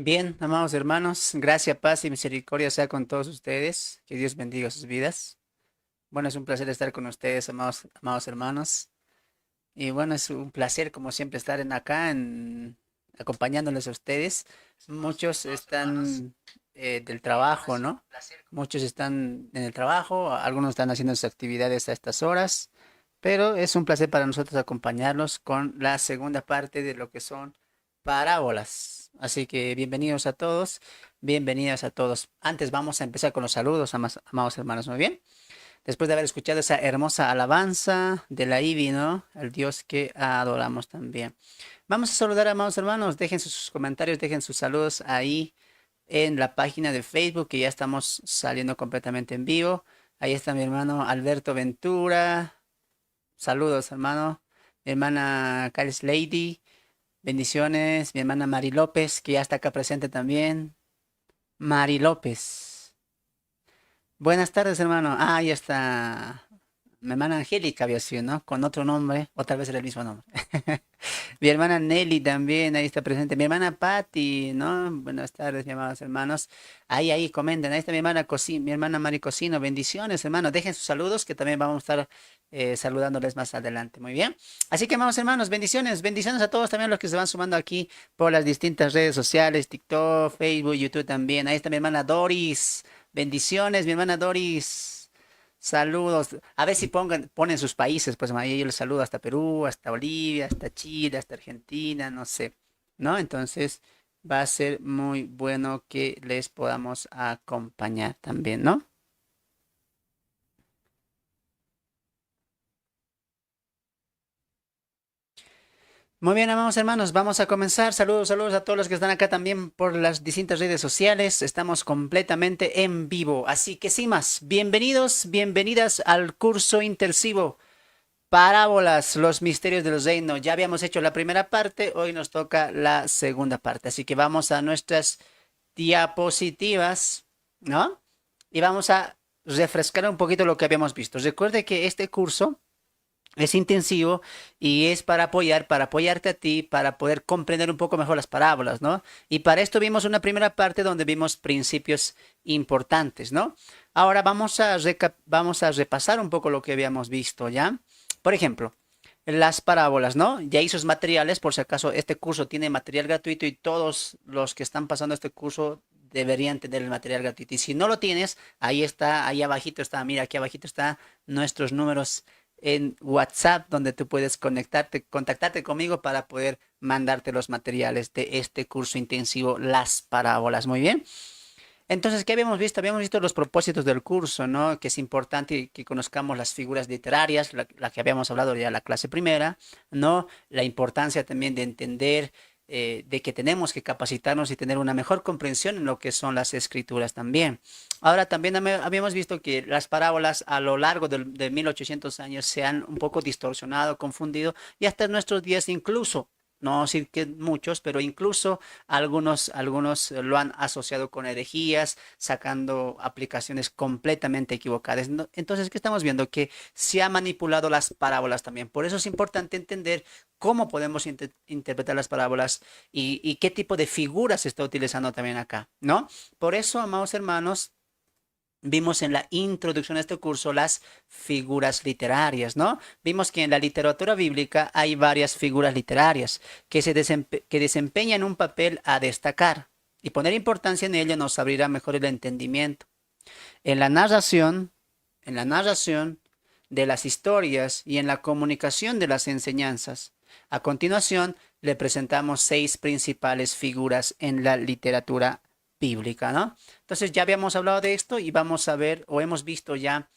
Bien, amados hermanos, gracia, paz y misericordia sea con todos ustedes. Que Dios bendiga sus vidas. Bueno, es un placer estar con ustedes, amados hermanos. Y bueno, es un placer, como siempre, estar acompañándoles a ustedes. Muchos están del trabajo, ¿no? Muchos están en el trabajo, algunos están haciendo sus actividades a estas horas, pero es un placer para nosotros acompañarlos con la segunda parte de lo que son parábolas. Así que bienvenidos a todos, bienvenidas a todos. Antes vamos a empezar con los saludos, amados hermanos, muy bien. Después de haber escuchado esa hermosa alabanza de la IBI, ¿no? El Dios que adoramos también. Vamos a saludar, amados hermanos. Dejen sus comentarios, dejen sus saludos ahí en la página de Facebook, que ya estamos saliendo completamente en vivo. Ahí está mi hermano Alberto Ventura. Saludos, hermano. Mi hermana Caris Lady. Bendiciones. Mi hermana Mari López, que ya está acá presente también. Mari López. Buenas tardes, hermano. Ah, ahí está. Mi hermana Angélica había sido, ¿no? Con otro nombre, o tal vez era el mismo nombre. Mi hermana Nelly también, ahí está presente. Mi hermana Patty, ¿no? Buenas tardes, mis amados hermanos. Ahí, comenten. Ahí está mi hermana Mari Cocino. Bendiciones, hermanos. Dejen sus saludos, que también vamos a estar saludándoles más adelante. Muy bien. Así que, amados hermanos, bendiciones. Bendiciones a todos también los que se van sumando aquí por las distintas redes sociales, TikTok, Facebook, YouTube también. Ahí está mi hermana Doris. Bendiciones, mi hermana Doris. Saludos. A ver si ponen sus países, pues ahí yo les saludo hasta Perú, hasta Bolivia, hasta Chile, hasta Argentina, no sé, ¿no? Entonces va a ser muy bueno que les podamos acompañar también, ¿no? Muy bien, amados hermanos, vamos a comenzar. Saludos, saludos a todos los que están acá también por las distintas redes sociales. Estamos completamente en vivo. Así que sin más, bienvenidos, bienvenidas al curso intensivo. Parábolas, los misterios de los reinos. Ya habíamos hecho la primera parte, hoy nos toca la segunda parte. Así que vamos a nuestras diapositivas, ¿no? Y vamos a refrescar un poquito lo que habíamos visto. Recuerde que este curso es intensivo y es para apoyarte a ti, para poder comprender un poco mejor las parábolas, ¿no? Y para esto vimos una primera parte donde vimos principios importantes, ¿no? Ahora vamos a repasar un poco lo que habíamos visto, ¿ya? Por ejemplo, las parábolas, ¿no? Ya hizo sus materiales, por si acaso este curso tiene material gratuito y todos los que están pasando este curso deberían tener el material gratuito. Y si no lo tienes, ahí está, ahí abajito está, mira, aquí abajito está nuestros números en WhatsApp donde tú puedes contactarte conmigo para poder mandarte los materiales de este curso intensivo, las parábolas. Muy bien. Entonces, ¿qué habíamos visto? Habíamos visto los propósitos del curso, ¿no? Que es importante que conozcamos las figuras literarias, la que habíamos hablado ya en la clase primera, ¿no? La importancia también de entender de que tenemos que capacitarnos y tener una mejor comprensión en lo que son las escrituras también. Ahora, también habíamos visto que las parábolas a lo largo de 1800 años se han un poco distorsionado, confundido y hasta en nuestros días incluso. No decir que muchos, pero incluso algunos lo han asociado con herejías, sacando aplicaciones completamente equivocadas. Entonces, ¿qué estamos viendo? Que se ha manipulado las parábolas también. Por eso es importante entender cómo podemos interpretar las parábolas y qué tipo de figuras se está utilizando también acá, ¿no? Por eso, amados hermanos, vimos en la introducción a este curso las figuras literarias, ¿no? Vimos que en la literatura bíblica hay varias figuras literarias que desempeñan un papel a destacar y poner importancia en ello nos abrirá mejor el entendimiento. En la narración, en la narración de las historias y en la comunicación de las enseñanzas. A continuación, le presentamos seis principales figuras en la literatura bíblica, ¿no? Entonces ya habíamos hablado de esto y vamos a ver o hemos visto ya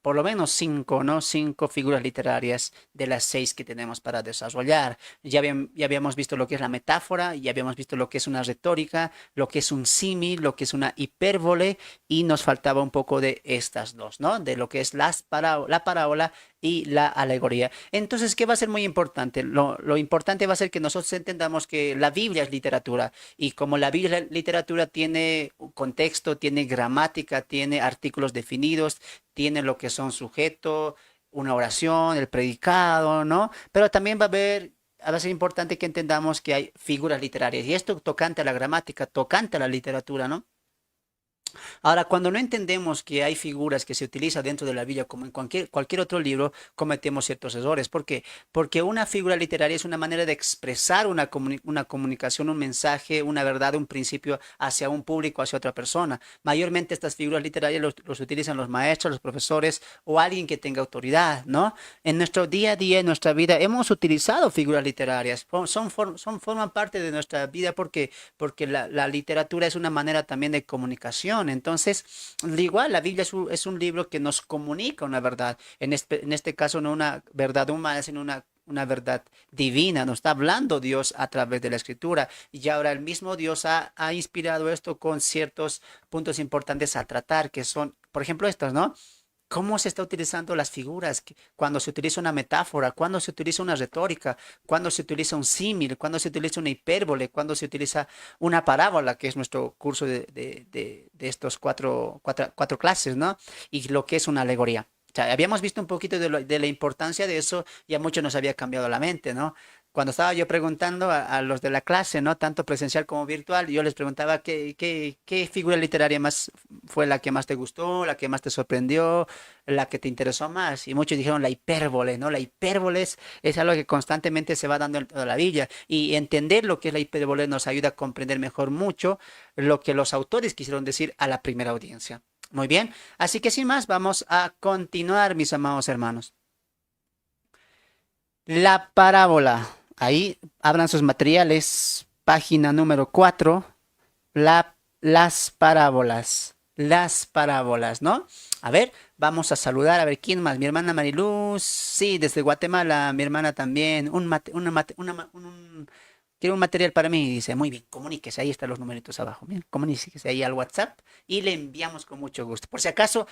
por lo menos cinco, ¿no? Cinco figuras literarias de las seis que tenemos para desarrollar. Ya habíamos visto lo que es la metáfora, ya habíamos visto lo que es una retórica, lo que es un símil, lo que es una hipérbole y nos faltaba un poco de estas dos, ¿no? De lo que es la parábola y la alegoría. Entonces, ¿qué va a ser muy importante? Lo importante va a ser que nosotros entendamos que la Biblia es literatura y como la Biblia literatura tiene contexto, tiene gramática, tiene artículos definidos, tiene lo que son sujeto, una oración, el predicado, ¿no? Pero también va a haber va a ser importante que entendamos que hay figuras literarias. Y esto tocante a la gramática, tocante a la literatura, ¿no? Ahora, cuando no entendemos que hay figuras que se utilizan dentro de la Biblia como en cualquier otro libro, cometemos ciertos errores. ¿Por qué? Porque una figura literaria es una manera de expresar una comunicación, un mensaje, una verdad, un principio hacia un público, hacia otra persona. Mayormente estas figuras literarias los utilizan los maestros, los profesores o alguien que tenga autoridad, ¿no? En nuestro día a día, en nuestra vida, hemos utilizado figuras literarias. Forman parte de nuestra vida porque la literatura es una manera también de comunicación. Entonces, igual, la Biblia es un libro que nos comunica una verdad. En este caso, no una verdad humana, sino una verdad divina. Nos está hablando Dios a través de la escritura. Y ahora el mismo Dios ha inspirado esto con ciertos puntos importantes a tratar, que son, por ejemplo, estos, ¿no? ¿Cómo se está utilizando las figuras? Cuando se utiliza una metáfora, cuando se utiliza una retórica, cuando se utiliza un símil, cuando se utiliza una hipérbole, cuando se utiliza una parábola, que es nuestro curso de estos cuatro clases, ¿no? Y lo que es una alegoría. O sea, habíamos visto un poquito de la importancia de eso y a muchos nos había cambiado la mente, ¿no? Cuando estaba yo preguntando a los de la clase, ¿no? Tanto presencial como virtual, yo les preguntaba qué figura literaria más fue la que más te gustó, la que más te sorprendió, la que te interesó más. Y muchos dijeron la hipérbole, ¿no? La hipérbole es algo que constantemente se va dando en toda la Biblia. Y entender lo que es la hipérbole nos ayuda a comprender mejor mucho lo que los autores quisieron decir a la primera audiencia. Muy bien, así que sin más, vamos a continuar, mis amados hermanos. La parábola. Ahí abran sus materiales, página número 4. Las parábolas. Las parábolas, ¿no? A ver, vamos a saludar, a ver quién más. Mi hermana Mariluz, sí, desde Guatemala, mi hermana también. Quiero un material para mí. Dice, muy bien, comuníquese, ahí están los numeritos abajo. Bien, comuníquese ahí al WhatsApp y le enviamos con mucho gusto. Por si acaso,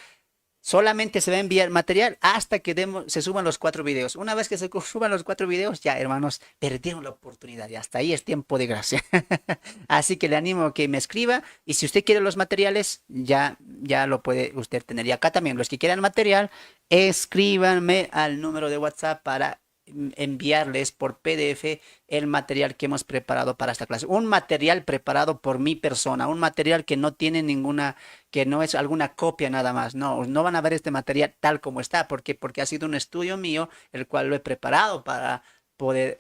solamente se va a enviar material hasta que se suban los 4 videos. Una vez que se suban los 4 videos, ya, hermanos, perdieron la oportunidad. Y hasta ahí es tiempo de gracia. Así que le animo a que me escriba. Y si usted quiere los materiales, ya lo puede usted tener. Y acá también, los que quieran material, escríbanme al número de WhatsApp para enviarles por PDF el material que hemos preparado para esta clase. Un material preparado por mi persona, un material que no tiene que no es alguna copia nada más. No, no van a ver este material tal como está, porque ha sido un estudio mío, el cual lo he preparado para poder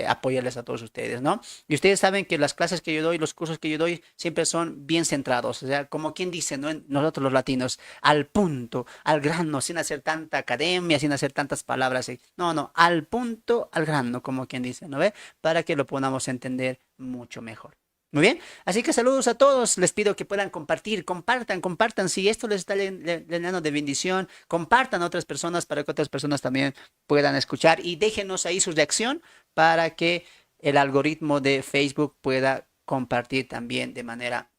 apoyarles a todos ustedes, ¿no? Y ustedes saben que las clases que yo doy, los cursos que yo doy, siempre son bien centrados, o sea, como quien dice, ¿no? Nosotros los latinos, al punto, al grano, sin hacer tanta academia, sin hacer tantas palabras. No, no, al punto, al grano, como quien dice, ¿no ve? Para que lo podamos entender mucho mejor. Muy bien, así que saludos a todos. Les pido que puedan compartir, compartan. Si esto les está llenando de bendición, compartan a otras personas para que otras personas también puedan escuchar y déjenos ahí su reacción para que el algoritmo de Facebook pueda compartir también de manera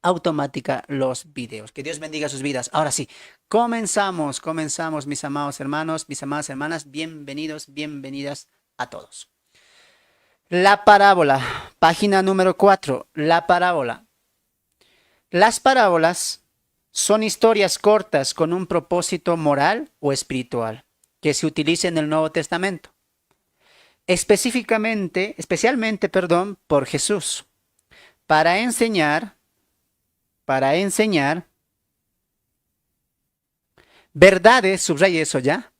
automática los videos. Que Dios bendiga sus vidas. Ahora sí, comenzamos, mis amados hermanos, mis amadas hermanas. Bienvenidos, bienvenidas a todos. La parábola, página número 4. La parábola. Las parábolas son historias cortas con un propósito moral o espiritual que se utiliza en el Nuevo Testamento. Especialmente, por Jesús, para enseñar verdades, subraya eso ya,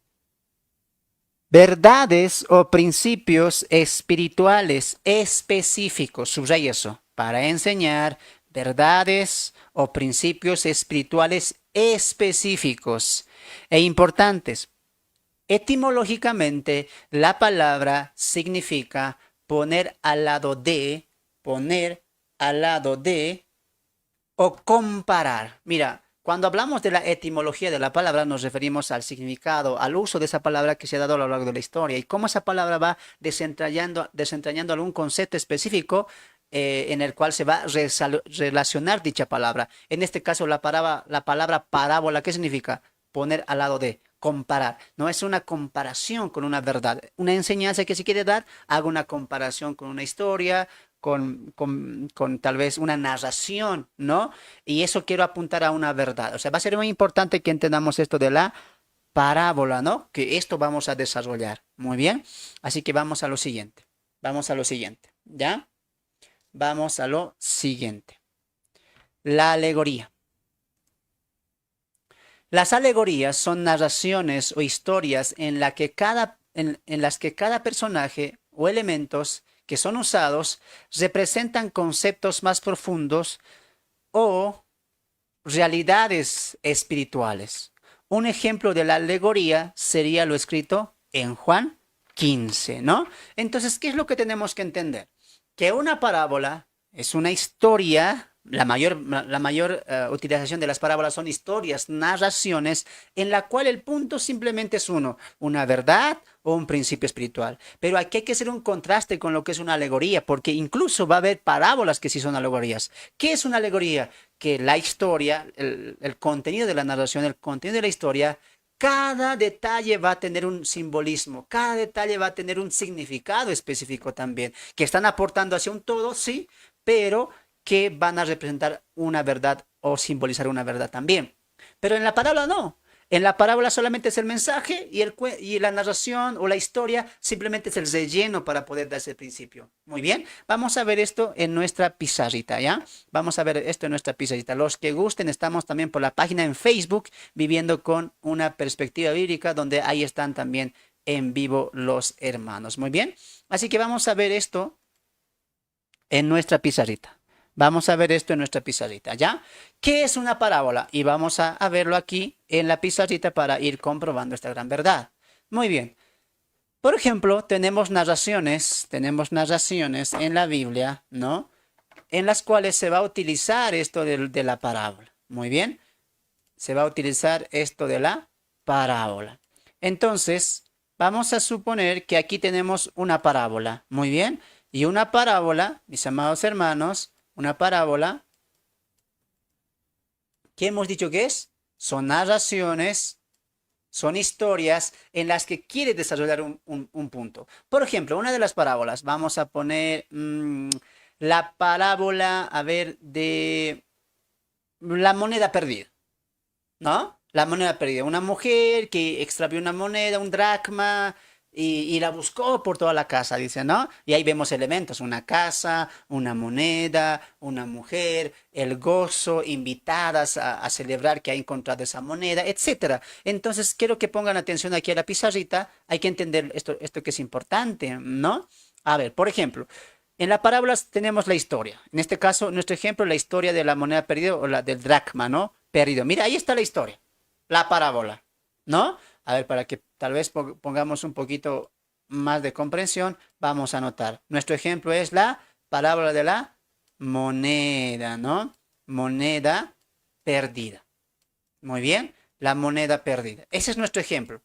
verdades o principios espirituales específicos, subraya eso, para enseñar verdades o principios espirituales específicos e importantes. Etimológicamente, la palabra significa poner al lado de o comparar. Mira, cuando hablamos de la etimología de la palabra, nos referimos al significado, al uso de esa palabra que se ha dado a lo largo de la historia y cómo esa palabra va desentrañando algún concepto específico en el cual se va a relacionar dicha palabra. En este caso, la palabra parábola, ¿qué significa? Poner al lado de, comparar. No es una comparación con una verdad. Una enseñanza que se quiere dar, haga una comparación con una historia, con tal vez una narración, ¿no? Y eso quiero apuntar a una verdad. O sea, va a ser muy importante que entendamos esto de la parábola, ¿no? Que esto vamos a desarrollar. Muy bien. Así que vamos a lo siguiente. Vamos a lo siguiente. ¿Ya? Vamos a lo siguiente. La alegoría. Las alegorías son narraciones o historias en las que cada personaje o elementos que son usados representan conceptos más profundos o realidades espirituales. Un ejemplo de la alegoría sería lo escrito en Juan 15, ¿no? Entonces, ¿qué es lo que tenemos que entender? Que una parábola es una historia, la mayor utilización de las parábolas son historias, narraciones, en la cual el punto simplemente es uno, una verdad o un principio espiritual. Pero aquí hay que hacer un contraste con lo que es una alegoría, porque incluso va a haber parábolas que sí son alegorías. ¿Qué es una alegoría? Que la historia, el contenido de la narración, el contenido de la historia, cada detalle va a tener un simbolismo, cada detalle va a tener un significado específico también, que están aportando hacia un todo, sí, pero que van a representar una verdad o simbolizar una verdad también. Pero en la parábola no. En la parábola solamente es el mensaje y la narración o la historia simplemente es el relleno para poder dar ese principio. Muy bien, vamos a ver esto en nuestra pizarrita, ¿ya? Vamos a ver esto en nuestra pizarrita. Los que gusten, estamos también por la página en Facebook, Viviendo con una Perspectiva Bíblica, donde ahí están también en vivo los hermanos. Muy bien, así que vamos a ver esto en nuestra pizarrita. Vamos a ver esto en nuestra pizarrita, ¿ya? ¿Qué es una parábola? Y vamos a verlo aquí en la pizarrita para ir comprobando esta gran verdad. Muy bien. Por ejemplo, tenemos narraciones en la Biblia, ¿no? En las cuales se va a utilizar esto de la parábola. Muy bien. Se va a utilizar esto de la parábola. Entonces, vamos a suponer que aquí tenemos una parábola. Muy bien. Y una parábola, mis amados hermanos, una parábola, ¿qué hemos dicho que es? Son narraciones, son historias en las que quiere desarrollar un punto. Por ejemplo, una de las parábolas, vamos a poner la parábola, a ver, de la moneda perdida, ¿no? La moneda perdida. Una mujer que extravió una moneda, un dracma, y la buscó por toda la casa, dice, ¿no? Y ahí vemos elementos, una casa, una moneda, una mujer, el gozo, invitadas a celebrar que ha encontrado esa moneda, etcétera. Entonces, quiero que pongan atención aquí a la pizarrita, hay que entender esto que es importante, ¿no? A ver, por ejemplo, en la parábola tenemos la historia. En este caso, nuestro ejemplo, la historia de la moneda perdida o la del dracma, ¿no? Perdido. Mira, ahí está la historia, la parábola, ¿no? A ver, para que tal vez pongamos un poquito más de comprensión, vamos a anotar. Nuestro ejemplo es la parábola de la moneda, ¿no? Moneda perdida. Muy bien, la moneda perdida. Ese es nuestro ejemplo.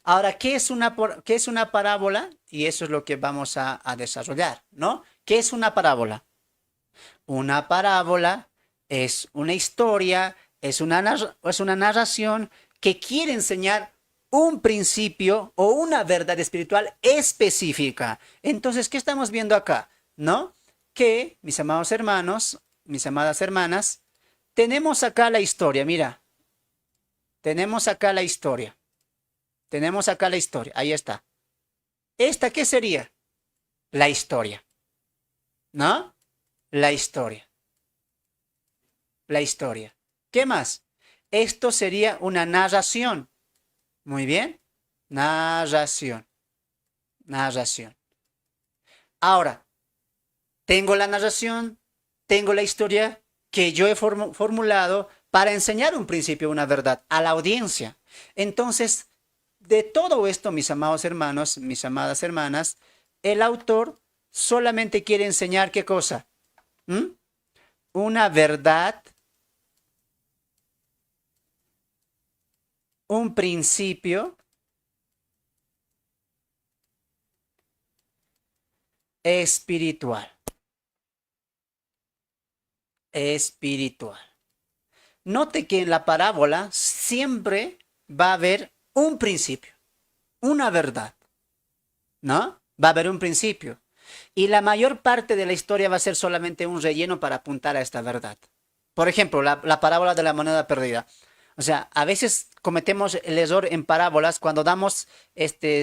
Ahora, qué es una parábola? Y eso es lo que vamos a desarrollar, ¿no? ¿Qué es una parábola? Una parábola es una historia, es una narración que quiere enseñar un principio o una verdad espiritual específica. Entonces, ¿qué estamos viendo acá? ¿No? Que, mis amados hermanos, mis amadas hermanas, tenemos acá la historia, mira, tenemos acá la historia, tenemos acá la historia, ahí está. ¿Esta qué sería? La historia, ¿no? La historia. La historia. ¿Qué más? Esto sería una narración. Muy bien. Narración. Narración. Ahora, tengo la narración, tengo la historia que yo he formulado para enseñar un principio, una verdad a la audiencia. Entonces, de todo esto, mis amados hermanos, mis amadas hermanas, el autor solamente quiere enseñar qué cosa. ¿Mm? Una verdad, un principio espiritual. Espiritual. Note que en la parábola siempre va a haber un principio, una verdad, ¿no? Va a haber un principio. Y la mayor parte de la historia va a ser solamente un relleno para apuntar a esta verdad. Por ejemplo, la parábola de la moneda perdida. O sea, a veces cometemos el error en parábolas cuando damos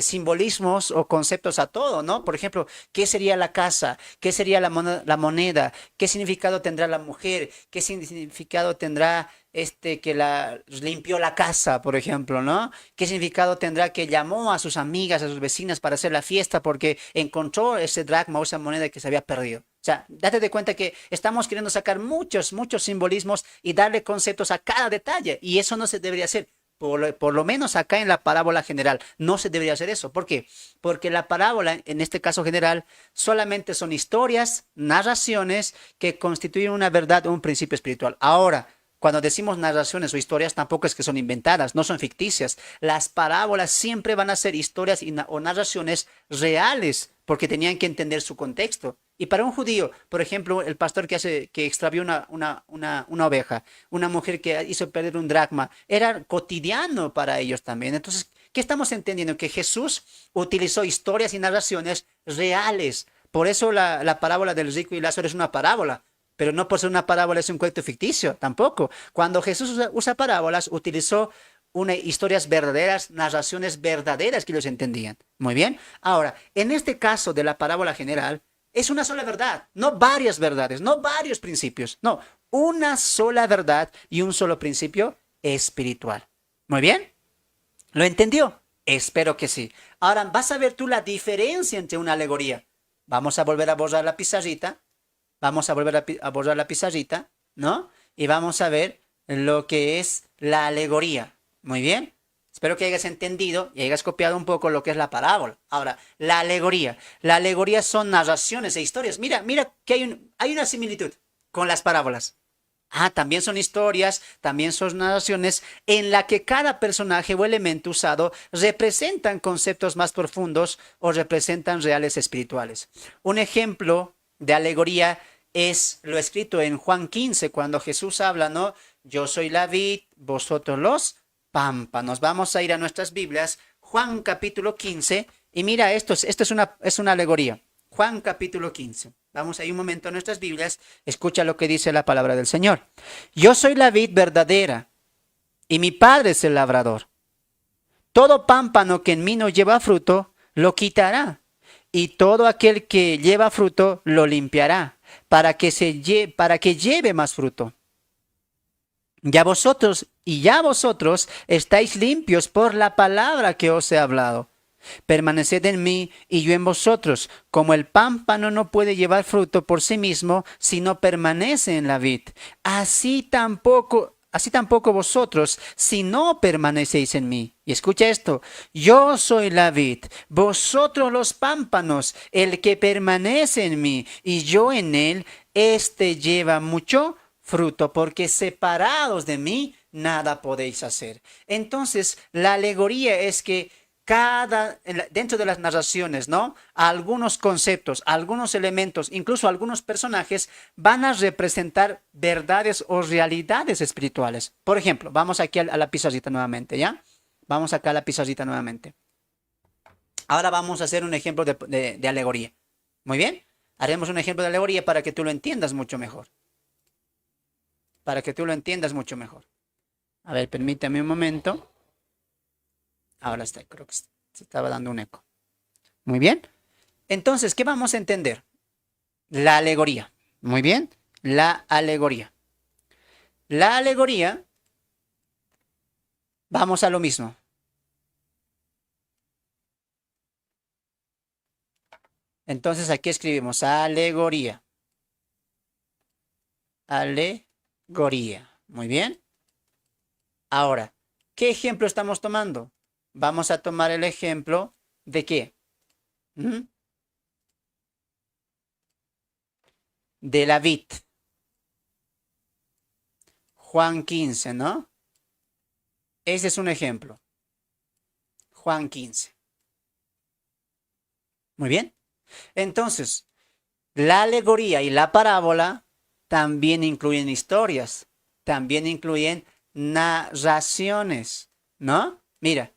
simbolismos o conceptos a todo, ¿no? Por ejemplo, ¿qué sería la casa? ¿Qué sería la moneda? ¿Qué significado tendrá la mujer? ¿Qué significado tendrá que la limpió la casa, por ejemplo, ¿no? ¿Qué significado tendrá que llamó a sus amigas, a sus vecinas para hacer la fiesta porque encontró ese dracma o esa moneda que se había perdido? O sea, date de cuenta que estamos queriendo sacar muchos, muchos simbolismos y darle conceptos a cada detalle. Y eso no se debería hacer. Por lo menos acá en la parábola general no se debería hacer eso. ¿Por qué? Porque la parábola, en este caso general, solamente son historias, narraciones que constituyen una verdad o un principio espiritual. Ahora, cuando decimos narraciones o historias, tampoco es que son inventadas, no son ficticias. Las parábolas siempre van a ser historias o narraciones reales, porque tenían que entender su contexto. Y para un judío, por ejemplo, el pastor que extravió una oveja, una mujer que hizo perder un dracma, era cotidiano para ellos también. Entonces, ¿qué estamos entendiendo? Que Jesús utilizó historias y narraciones reales. Por eso la parábola del rico y Lázaro es una parábola. Pero no por ser una parábola es un cuento ficticio, tampoco. Cuando Jesús usa parábolas, utilizó historias verdaderas, narraciones verdaderas que ellos entendían. Muy bien. Ahora, en este caso de la parábola general, es una sola verdad, no varias verdades, no varios principios, no, una sola verdad y un solo principio espiritual. Muy bien, ¿lo entendió? Espero que sí. Ahora vas a ver tú la diferencia entre una alegoría. Vamos a volver a borrar la pizarrita, vamos a volver a borrar la pizarrita, ¿no? Y vamos a ver lo que es la alegoría. Muy bien. Espero que hayas entendido y hayas copiado un poco lo que es la parábola. Ahora, la alegoría. La alegoría son narraciones e historias. Mira, mira que hay una similitud con las parábolas. Ah, también son historias, también son narraciones en la que cada personaje o elemento usado representan conceptos más profundos o representan reales espirituales. Un ejemplo de alegoría es lo escrito en Juan 15, cuando Jesús habla, ¿no? Yo soy la vid, vosotros los pámpanos. Vamos a ir a nuestras Biblias, Juan capítulo 15, y mira, esto es una alegoría. Juan capítulo 15. Vamos ahí un momento a nuestras Biblias, escucha lo que dice la palabra del Señor. Yo soy la vid verdadera, y mi Padre es el labrador. Todo pámpano que en mí no lleva fruto, lo quitará, y todo aquel que lleva fruto, lo limpiará, para que lleve más fruto. Ya vosotros estáis limpios por la palabra que os he hablado. Permaneced en mí y yo en vosotros, como el pámpano no puede llevar fruto por sí mismo si no permanece en la vid. Así tampoco vosotros, si no permanecéis en mí. Y escucha esto, yo soy la vid, vosotros los pámpanos, el que permanece en mí y yo en él, éste lleva mucho fruto, porque separados de mí nada podéis hacer. Entonces, la alegoría es que dentro de las narraciones, ¿no? Algunos conceptos, algunos elementos, incluso algunos personajes van a representar verdades o realidades espirituales. Por ejemplo, vamos aquí a la pizarrita nuevamente, ¿ya? Vamos acá a la pizarrita nuevamente. Ahora vamos a hacer un ejemplo de alegoría. Muy bien. Haremos un ejemplo de alegoría para que tú lo entiendas mucho mejor. Para que tú lo entiendas mucho mejor. A ver, permítame un momento. Ahora está, creo que se estaba dando un eco. Muy bien. Entonces, ¿qué vamos a entender? La alegoría. Muy bien. La alegoría. La alegoría, vamos a lo mismo. Entonces aquí escribimos alegoría. Alegoría. Muy bien. Ahora, ¿qué ejemplo estamos tomando? Vamos a tomar el ejemplo de qué? De la vid. Juan 15, ¿no? Ese es un ejemplo. Juan 15. Muy bien. Entonces, la alegoría y la parábola también incluyen historias, también incluyen narraciones, ¿no? Mira,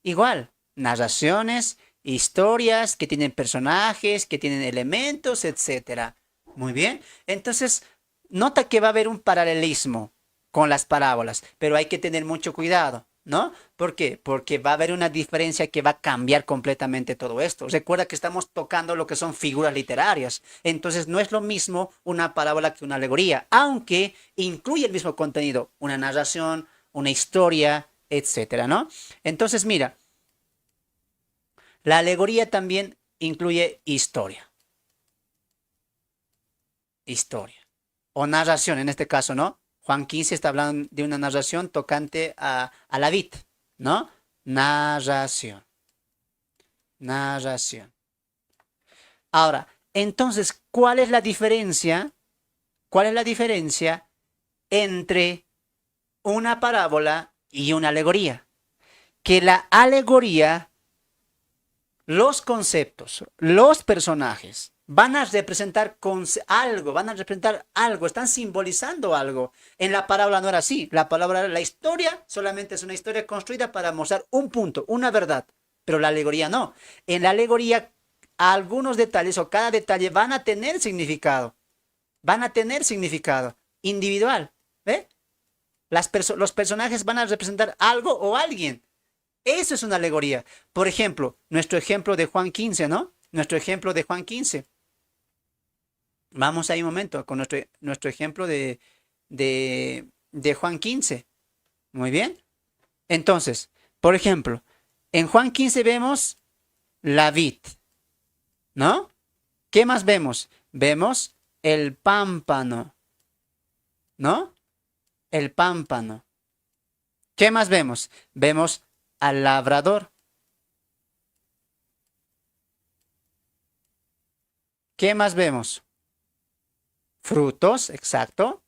igual, narraciones, historias que tienen personajes, que tienen elementos, etcétera. Muy bien. Entonces, nota que va a haber un paralelismo. con las parábolas, pero hay que tener mucho cuidado, ¿no? ¿Por qué? Porque va a haber una diferencia que va a cambiar completamente todo esto. Recuerda que estamos tocando lo que son figuras literarias, entonces no es lo mismo una parábola que una alegoría, aunque incluye el mismo contenido, una narración, una historia, etcétera, ¿no? Entonces, mira, la alegoría también incluye historia o narración en este caso, ¿no? Juan 15 está hablando de una narración tocante a la vid, ¿no? Narración, narración. Ahora, entonces, ¿cuál es la diferencia? ¿Cuál es la diferencia entre una parábola y una alegoría? Que la alegoría, los conceptos, los personajes van a representar algo, van a representar algo, están simbolizando algo. En la parábola no era así. La historia solamente es una historia construida para mostrar un punto, una verdad, pero la alegoría no. En la alegoría, algunos detalles o cada detalle van a tener significado individual. ¿Ve? Los personajes van a representar algo o alguien. Eso es una alegoría. Por ejemplo, nuestro ejemplo de Juan 15, ¿no? Nuestro ejemplo de Juan 15. Vamos ahí un momento con nuestro ejemplo de Juan 15. Muy bien. Entonces, por ejemplo, en Juan 15 vemos la vid, ¿no? ¿Qué más vemos? Vemos el pámpano, ¿no? El pámpano. ¿Qué más vemos? Vemos al labrador. ¿Qué más vemos? Frutos, exacto.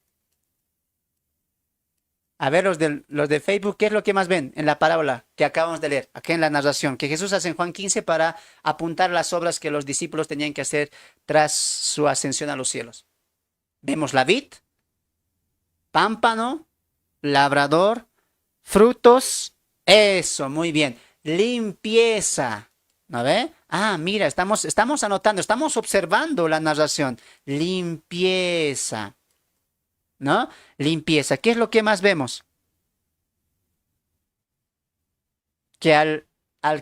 A ver, los de Facebook, ¿qué es lo que más ven en la parábola que acabamos de leer, aquí en la narración, que Jesús hace en Juan 15 para apuntar las obras que los discípulos tenían que hacer tras su ascensión a los cielos? Vemos la vid, pámpano, labrador, frutos, eso, muy bien. Limpieza, ¿no ve? Ah, mira, estamos anotando, estamos observando la narración. Limpieza, ¿no? Limpieza. ¿Qué es lo que más vemos? Que al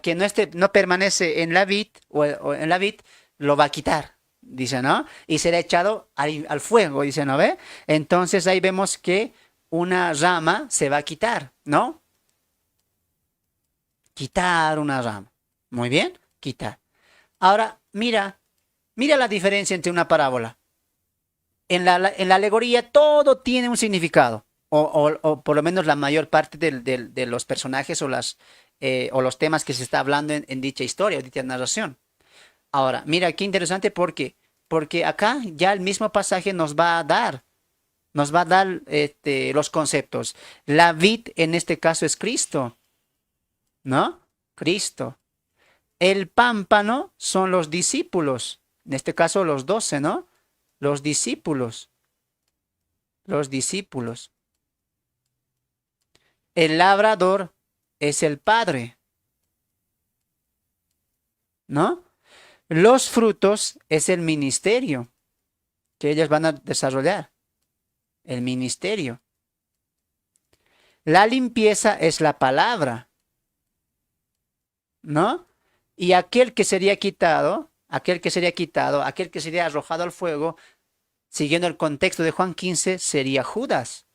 que no permanece en la vid o en la vid, lo va a quitar, dice, ¿no? Y será echado al fuego, dice, ¿no ve? Entonces ahí vemos que una rama se va a quitar, ¿no? Quitar una rama. Muy bien, quitar. Ahora, mira la diferencia entre una parábola. En la alegoría todo tiene un significado, o por lo menos la mayor parte de los personajes o los temas que se está hablando en dicha historia o dicha narración. Ahora, mira qué interesante porque acá ya el mismo pasaje nos va a dar los conceptos. La vid en este caso es Cristo, ¿no? Cristo. El pámpano son los discípulos, en este caso los 12, ¿no? Los discípulos, los discípulos. El labrador es el Padre, ¿no? Los frutos es el ministerio que ellos van a desarrollar, el ministerio. La limpieza es la palabra, ¿no? Y aquel que sería arrojado al fuego, siguiendo el contexto de Juan 15, sería Judas,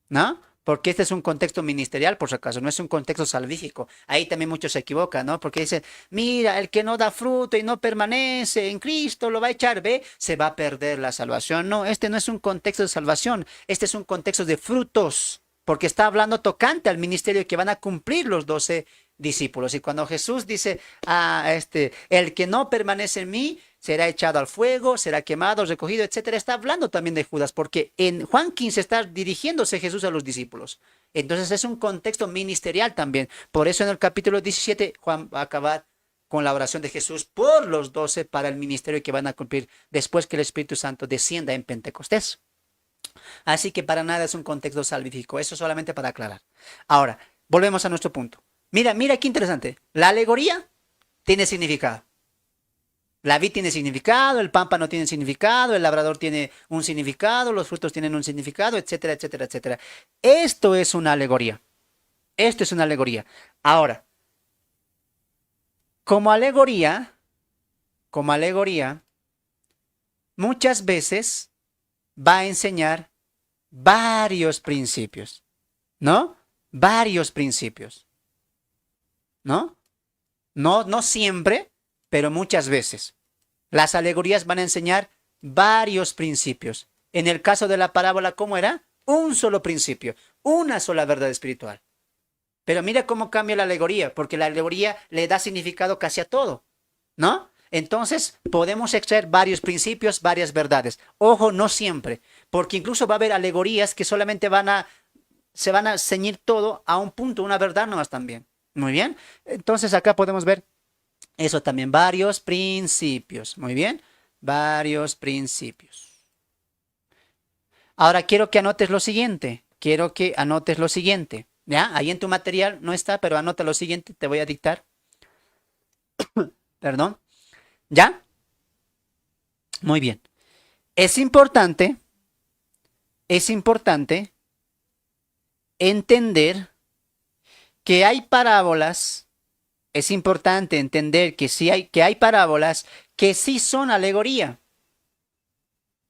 ¿no? Porque este es un contexto ministerial, por si acaso, no es un contexto salvífico. Ahí también muchos se equivocan, ¿no? Porque dicen, mira, el que no da fruto y no permanece en Cristo lo va a echar, ¿ve? Se va a perder la salvación. No, este no es un contexto de salvación, este es un contexto de frutos, porque está hablando tocante al ministerio que van a cumplir los 12 discípulos. Y cuando Jesús dice, el que no permanece en mí será echado al fuego, será quemado, recogido, etcétera. Está hablando también de Judas, porque en Juan 15 está dirigiéndose Jesús a los discípulos. Entonces es un contexto ministerial también. Por eso en el capítulo 17 Juan va a acabar con la oración de Jesús por los 12 para el ministerio que van a cumplir después que el Espíritu Santo descienda en Pentecostés. Así que para nada es un contexto salvífico, eso solamente para aclarar. Ahora, volvemos a nuestro punto. Mira qué interesante. La alegoría tiene significado. La vid tiene significado, el pámpano tiene significado, el labrador tiene un significado, los frutos tienen un significado, etcétera, etcétera, etcétera. Esto es una alegoría. Esto es una alegoría. Ahora, como alegoría, como alegoría, muchas veces va a enseñar varios principios, ¿no? Varios principios, ¿no? No, no siempre, pero muchas veces. Las alegorías van a enseñar varios principios. En el caso de la parábola, ¿cómo era? Un solo principio, una sola verdad espiritual. Pero mira cómo cambia la alegoría, porque la alegoría le da significado casi a todo, ¿no? Entonces podemos extraer varios principios, varias verdades. Ojo, no siempre, porque incluso va a haber alegorías que solamente se van a ceñir todo a un punto, una verdad nomás también. Muy bien. Entonces acá podemos ver eso también, varios principios. Muy bien, varios principios. Ahora quiero que anotes lo siguiente. Quiero que anotes lo siguiente. ¿Ya? Ahí en tu material no está, pero anota lo siguiente. Te voy a dictar. Perdón. ¿Ya? Muy bien. Es importante, es importante entender que hay parábolas. Es importante entender que hay parábolas que sí son alegoría.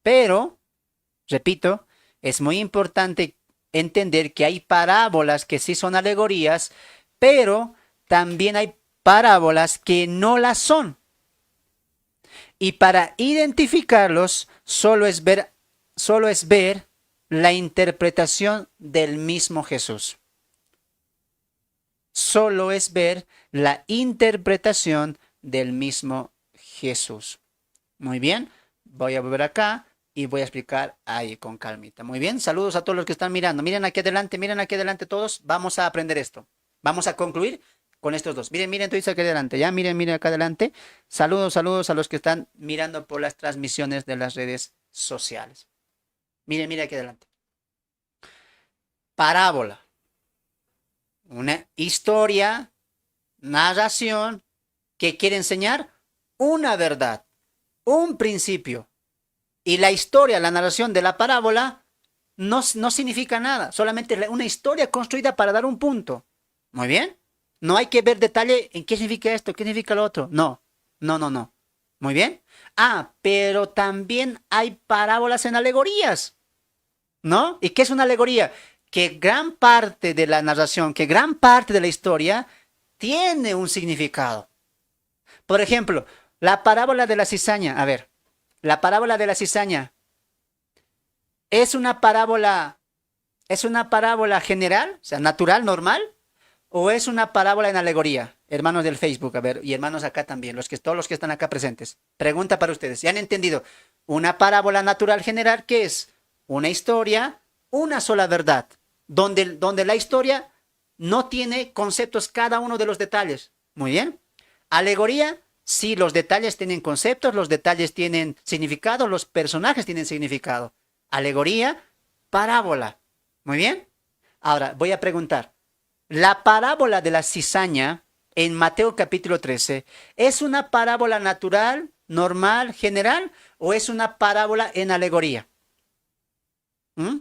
Pero, repito, es muy importante entender que hay parábolas que sí son alegorías, pero también hay parábolas que no las son. Y para identificarlos, solo es ver la interpretación del mismo Jesús. Solo es ver la interpretación del mismo Jesús. Muy bien, voy a volver acá y voy a explicar ahí con calmita. Muy bien, saludos a todos los que están mirando. Miren aquí adelante todos. Vamos a aprender esto. Vamos a concluir con estos dos. Miren, tú dices aquí adelante, ya, miren acá adelante. Saludos a los que están mirando por las transmisiones de las redes sociales. Miren aquí adelante. Parábola. Una historia, narración que quiere enseñar una verdad, un principio. Y la historia, la narración de la parábola no significa nada, solamente una historia construida para dar un punto. Muy bien. No hay que ver detalle en qué significa esto, qué significa lo otro. No. Muy bien. Ah, pero también hay parábolas en alegorías, ¿no? ¿Y qué es una alegoría? Que gran parte de la narración, que gran parte de la historia tiene un significado. Por ejemplo, la parábola de la cizaña. A ver, la parábola de la cizaña es es una parábola general, o sea, natural, normal, o es una parábola en alegoría. Hermanos del Facebook, a ver, y hermanos acá también, todos los que están acá presentes. Pregunta para ustedes, ¿ya han entendido? Una parábola natural general, ¿qué es? Una historia, una sola verdad, donde la historia no tiene conceptos cada uno de los detalles. Muy bien. Alegoría, sí, los detalles tienen conceptos, los detalles tienen significado, los personajes tienen significado. Alegoría, parábola. Muy bien. Ahora, voy a preguntar. La parábola de la cizaña en Mateo capítulo 13, ¿es una parábola natural, normal, general o es una parábola en alegoría? ¿Mm?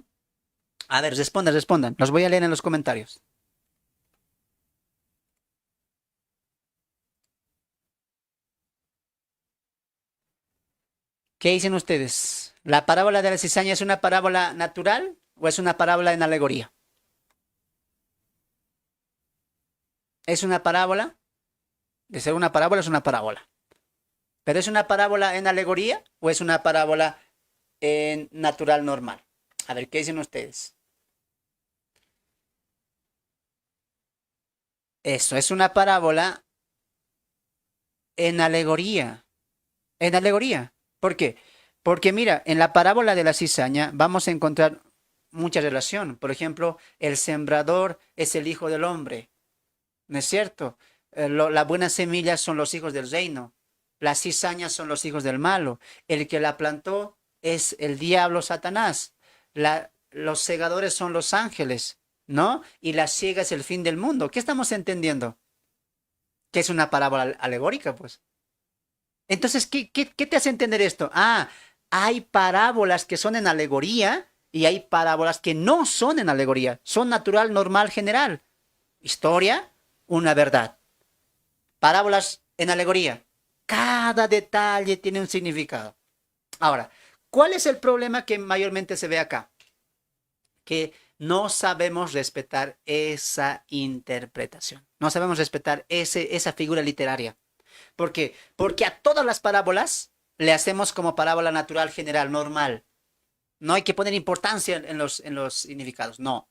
A ver, respondan. Los voy a leer en los comentarios. ¿Qué dicen ustedes? ¿La parábola de la cizaña es una parábola natural o es una parábola en alegoría? ¿Es una parábola? De ser una parábola es una parábola. ¿Pero es una parábola en alegoría o es una parábola en natural normal? A ver, ¿qué dicen ustedes? Eso es una parábola en alegoría. En alegoría. ¿Por qué? Porque mira, en la parábola de la cizaña vamos a encontrar mucha relación. Por ejemplo, el sembrador es el hijo del hombre. ¿No es cierto? La buena semilla son los hijos del reino. Las cizañas son los hijos del malo. El que la plantó es el diablo Satanás. Los segadores son los ángeles, ¿no? Y la siega es el fin del mundo. ¿Qué estamos entendiendo? Que es una parábola alegórica, pues. Entonces, ¿qué te hace entender esto? Ah, hay parábolas que son en alegoría y hay parábolas que no son en alegoría. Son natural, normal, general. Historia, una verdad. Parábolas en alegoría. Cada detalle tiene un significado. Ahora, ¿cuál es el problema que mayormente se ve acá? Que no sabemos respetar esa interpretación. No sabemos respetar esa figura literaria. ¿Por qué? Porque a todas las parábolas le hacemos como parábola natural, general, normal. No hay que poner importancia en los significados, no.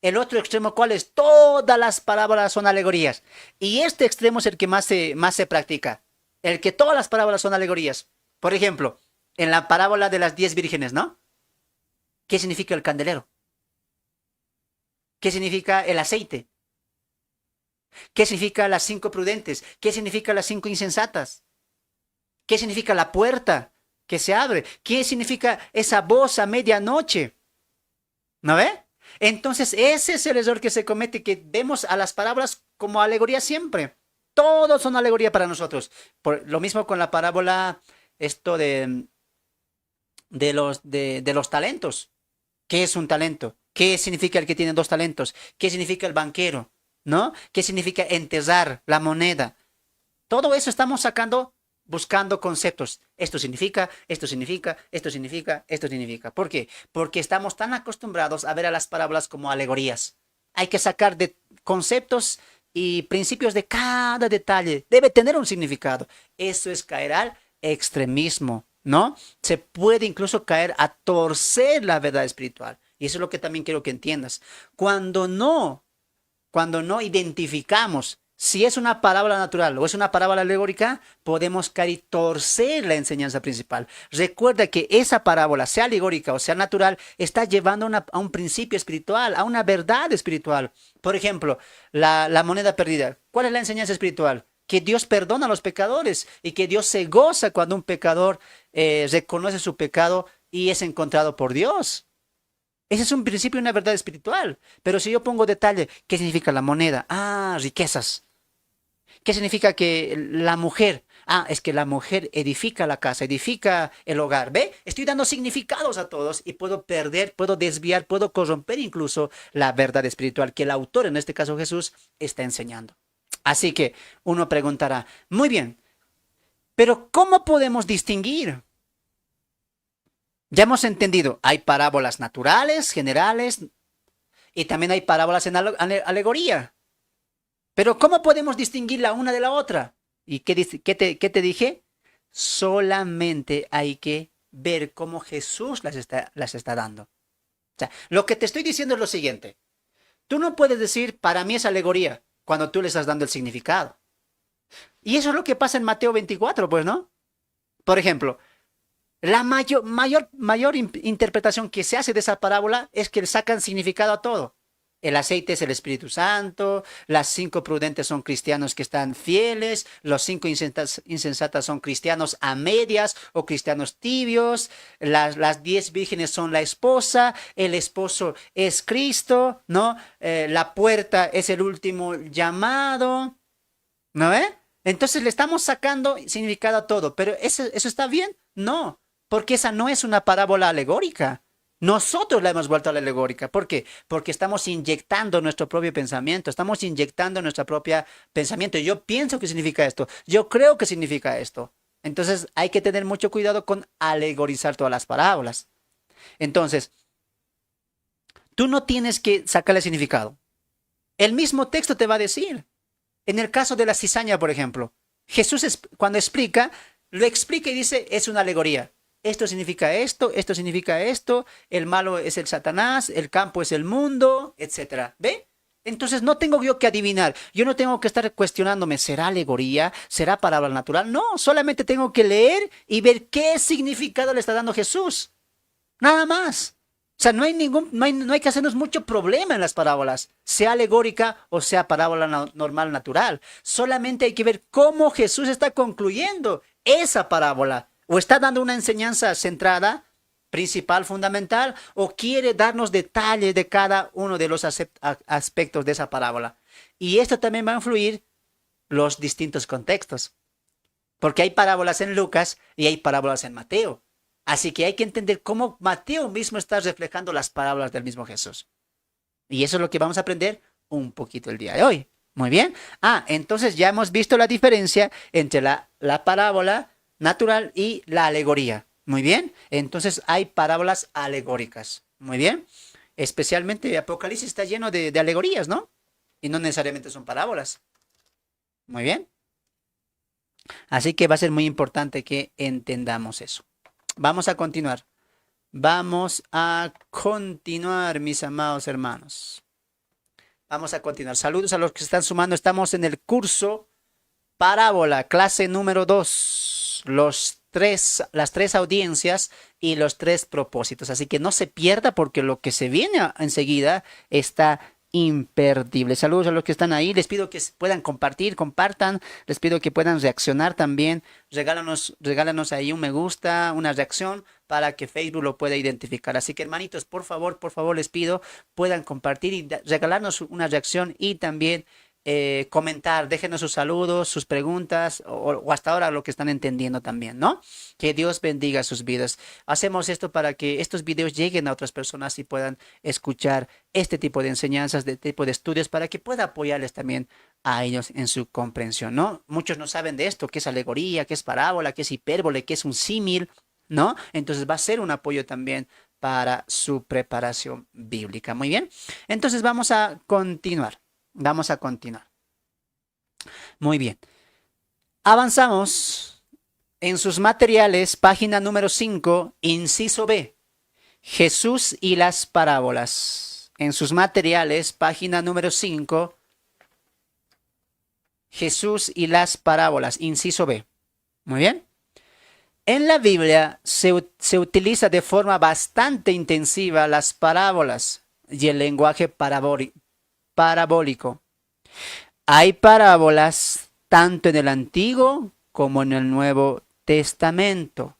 El otro extremo, ¿cuál es? Todas las parábolas son alegorías. Y este extremo es el que más se practica. El que todas las parábolas son alegorías. Por ejemplo, en la parábola de las 10 vírgenes, ¿no? ¿Qué significa el candelero? ¿Qué significa el aceite? ¿Qué significa las 5 prudentes? ¿Qué significa las 5 insensatas? ¿Qué significa la puerta que se abre? ¿Qué significa esa voz a medianoche? ¿No ve? Entonces, ese es el error que se comete, que vemos a las parábolas como alegoría siempre. Todos son alegoría para nosotros. Lo mismo con la parábola, esto de los talentos. ¿Qué es un talento? ¿Qué significa el que tiene 2 talentos? ¿Qué significa el banquero? ¿No? ¿Qué significa enterrar la moneda? Todo eso estamos sacando buscando conceptos. Esto significa, esto significa, esto significa, esto significa. ¿Por qué? Porque estamos tan acostumbrados a ver a las parábolas como alegorías. Hay que sacar de conceptos y principios de cada detalle. Debe tener un significado. Eso es caer al extremismo, ¿no? Se puede incluso caer a torcer la verdad espiritual. Y eso es lo que también quiero que entiendas. Cuando no identificamos si es una parábola natural o es una parábola alegórica, podemos caer y torcer la enseñanza principal. Recuerda que esa parábola, sea alegórica o sea natural, está llevando a un principio espiritual, a una verdad espiritual. Por ejemplo, la moneda perdida. ¿Cuál es la enseñanza espiritual? Que Dios perdona a los pecadores y que Dios se goza cuando un pecador reconoce su pecado y es encontrado por Dios. Ese es un principio y una verdad espiritual. Pero si yo pongo detalle, ¿qué significa la moneda? Ah, riquezas. ¿Qué significa que la mujer? Ah, es que la mujer edifica la casa, edifica el hogar. ¿Ve? Estoy dando significados a todos y puedo perder, puedo desviar, puedo corromper incluso la verdad espiritual que el autor, en este caso Jesús, está enseñando. Así que uno preguntará, muy bien, pero ¿cómo podemos distinguir? Ya hemos entendido, hay parábolas naturales, generales, y también hay parábolas en alegoría. Pero ¿cómo podemos distinguir la una de la otra? ¿Y qué te dije? Solamente hay que ver cómo Jesús las está dando. O sea, lo que te estoy diciendo es lo siguiente. Tú no puedes decir, para mí es alegoría, cuando tú le estás dando el significado. Y eso es lo que pasa en Mateo 24, pues, ¿no? Por ejemplo, la mayor interpretación que se hace de esa parábola es que le sacan significado a todo. El aceite es el Espíritu Santo, las 5 prudentes son cristianos que están fieles, los 5 insensatas son cristianos a medias o cristianos tibios, las 10 vírgenes son la esposa, el esposo es Cristo, ¿no? La puerta es el último llamado, ¿no ve? Entonces le estamos sacando significado a todo, pero ¿eso está bien? No, porque esa no es una parábola alegórica. Nosotros la hemos vuelto a la alegórica. ¿Por qué? Porque estamos inyectando nuestro propio pensamiento, estamos inyectando nuestro propio pensamiento. Yo pienso que significa esto, yo creo que significa esto. Entonces hay que tener mucho cuidado con alegorizar todas las parábolas. Entonces, tú no tienes que sacarle significado. El mismo texto te va a decir. En el caso de la cizaña, por ejemplo, Jesús cuando explica, lo explica y dice, es una alegoría. Esto significa esto, el malo es el Satanás, el campo es el mundo, etcétera. ¿Ve? Entonces no tengo yo que adivinar, yo no tengo que estar cuestionándome, ¿será alegoría? ¿Será parábola natural? No, solamente tengo que leer y ver qué significado le está dando Jesús. Nada más. O sea, no hay que hacernos mucho problema en las parábolas, sea alegórica o sea parábola normal, natural. Solamente hay que ver cómo Jesús está concluyendo esa parábola. O está dando una enseñanza centrada, principal, fundamental, o quiere darnos detalles de cada uno de los aspectos de esa parábola. Y esto también va a influir los distintos contextos. Porque hay parábolas en Lucas y hay parábolas en Mateo. Así que hay que entender cómo Mateo mismo está reflejando las parábolas del mismo Jesús. Y eso es lo que vamos a aprender un poquito el día de hoy. Muy bien. Entonces ya hemos visto la diferencia entre la parábola natural y la alegoría. Muy bien. Entonces hay parábolas alegóricas. Muy bien. Especialmente Apocalipsis está lleno de alegorías, ¿no? Y no necesariamente son parábolas. Muy bien. Así que va a ser muy importante que entendamos eso. Vamos a continuar. Vamos a continuar, mis amados hermanos. Vamos a continuar. Saludos a los que se están sumando. Estamos en el curso Parábola, clase número 2. Las tres audiencias y los tres propósitos. Así que no se pierda porque lo que se viene enseguida está imperdible. Saludos a los que están ahí. Les pido que puedan compartir, compartan. Les pido que puedan reaccionar también. Regálanos ahí un me gusta, una reacción para que Facebook lo pueda identificar. Así que hermanitos, por favor, les pido puedan compartir y regalarnos una reacción y también comentar, déjenos sus saludos, sus preguntas o hasta ahora lo que están entendiendo también, ¿no? Que Dios bendiga sus vidas. Hacemos esto para que estos videos lleguen a otras personas y puedan escuchar este tipo de enseñanzas, de tipo de estudios, para que pueda apoyarles también a ellos en su comprensión, ¿no? Muchos no saben de esto, qué es alegoría, qué es parábola, qué es hipérbole, qué es un símil, ¿no? Entonces va a ser un apoyo también para su preparación bíblica. Muy bien. Entonces vamos a continuar. Vamos a continuar. Muy bien. Avanzamos en sus materiales, página número 5, inciso B. Jesús y las parábolas. En sus materiales, página número 5, Jesús y las parábolas, inciso B. Muy bien. En la Biblia se utiliza de forma bastante intensiva las parábolas y el lenguaje parabólico. Hay parábolas tanto en el Antiguo como en el Nuevo Testamento.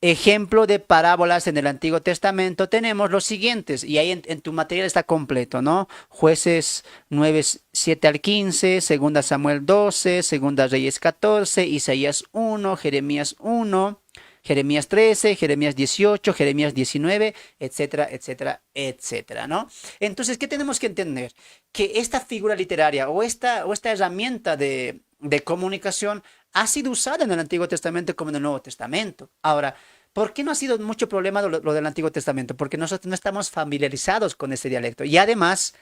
Ejemplo de parábolas en el Antiguo Testamento tenemos los siguientes, y ahí en tu material está completo, ¿no? Jueces 9, 7 al 15, Segunda Samuel 12, Segunda Reyes 14, Isaías 1, Jeremías 1, Jeremías 13, Jeremías 18, Jeremías 19, etcétera, etcétera, etcétera, ¿no? Entonces, ¿qué tenemos que entender? Que esta figura literaria o esta herramienta de comunicación ha sido usada en el Antiguo Testamento como en el Nuevo Testamento. Ahora, ¿por qué no ha sido mucho problema lo del Antiguo Testamento? Porque nosotros no estamos familiarizados con este dialecto. Y además,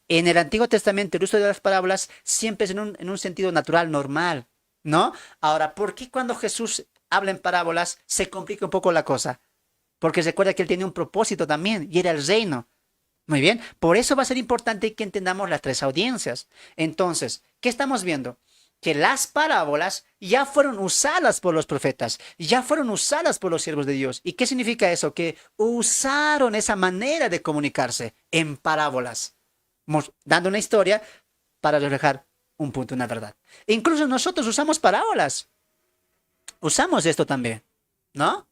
en el Antiguo Testamento, el uso de las parábolas siempre es en un sentido natural, normal, ¿no? Ahora, ¿por qué cuando Jesús habla en parábolas se complica un poco la cosa? Porque recuerda que él tiene un propósito también, y era el reino. Muy bien, por eso va a ser importante que entendamos las tres audiencias. Entonces, ¿qué estamos viendo? Que las parábolas ya fueron usadas por los profetas, ya fueron usadas por los siervos de Dios. ¿Y qué significa eso? Que usaron esa manera de comunicarse en parábolas, dando una historia para reflejar un punto, una verdad. Incluso nosotros usamos parábolas, usamos esto también, ¿no?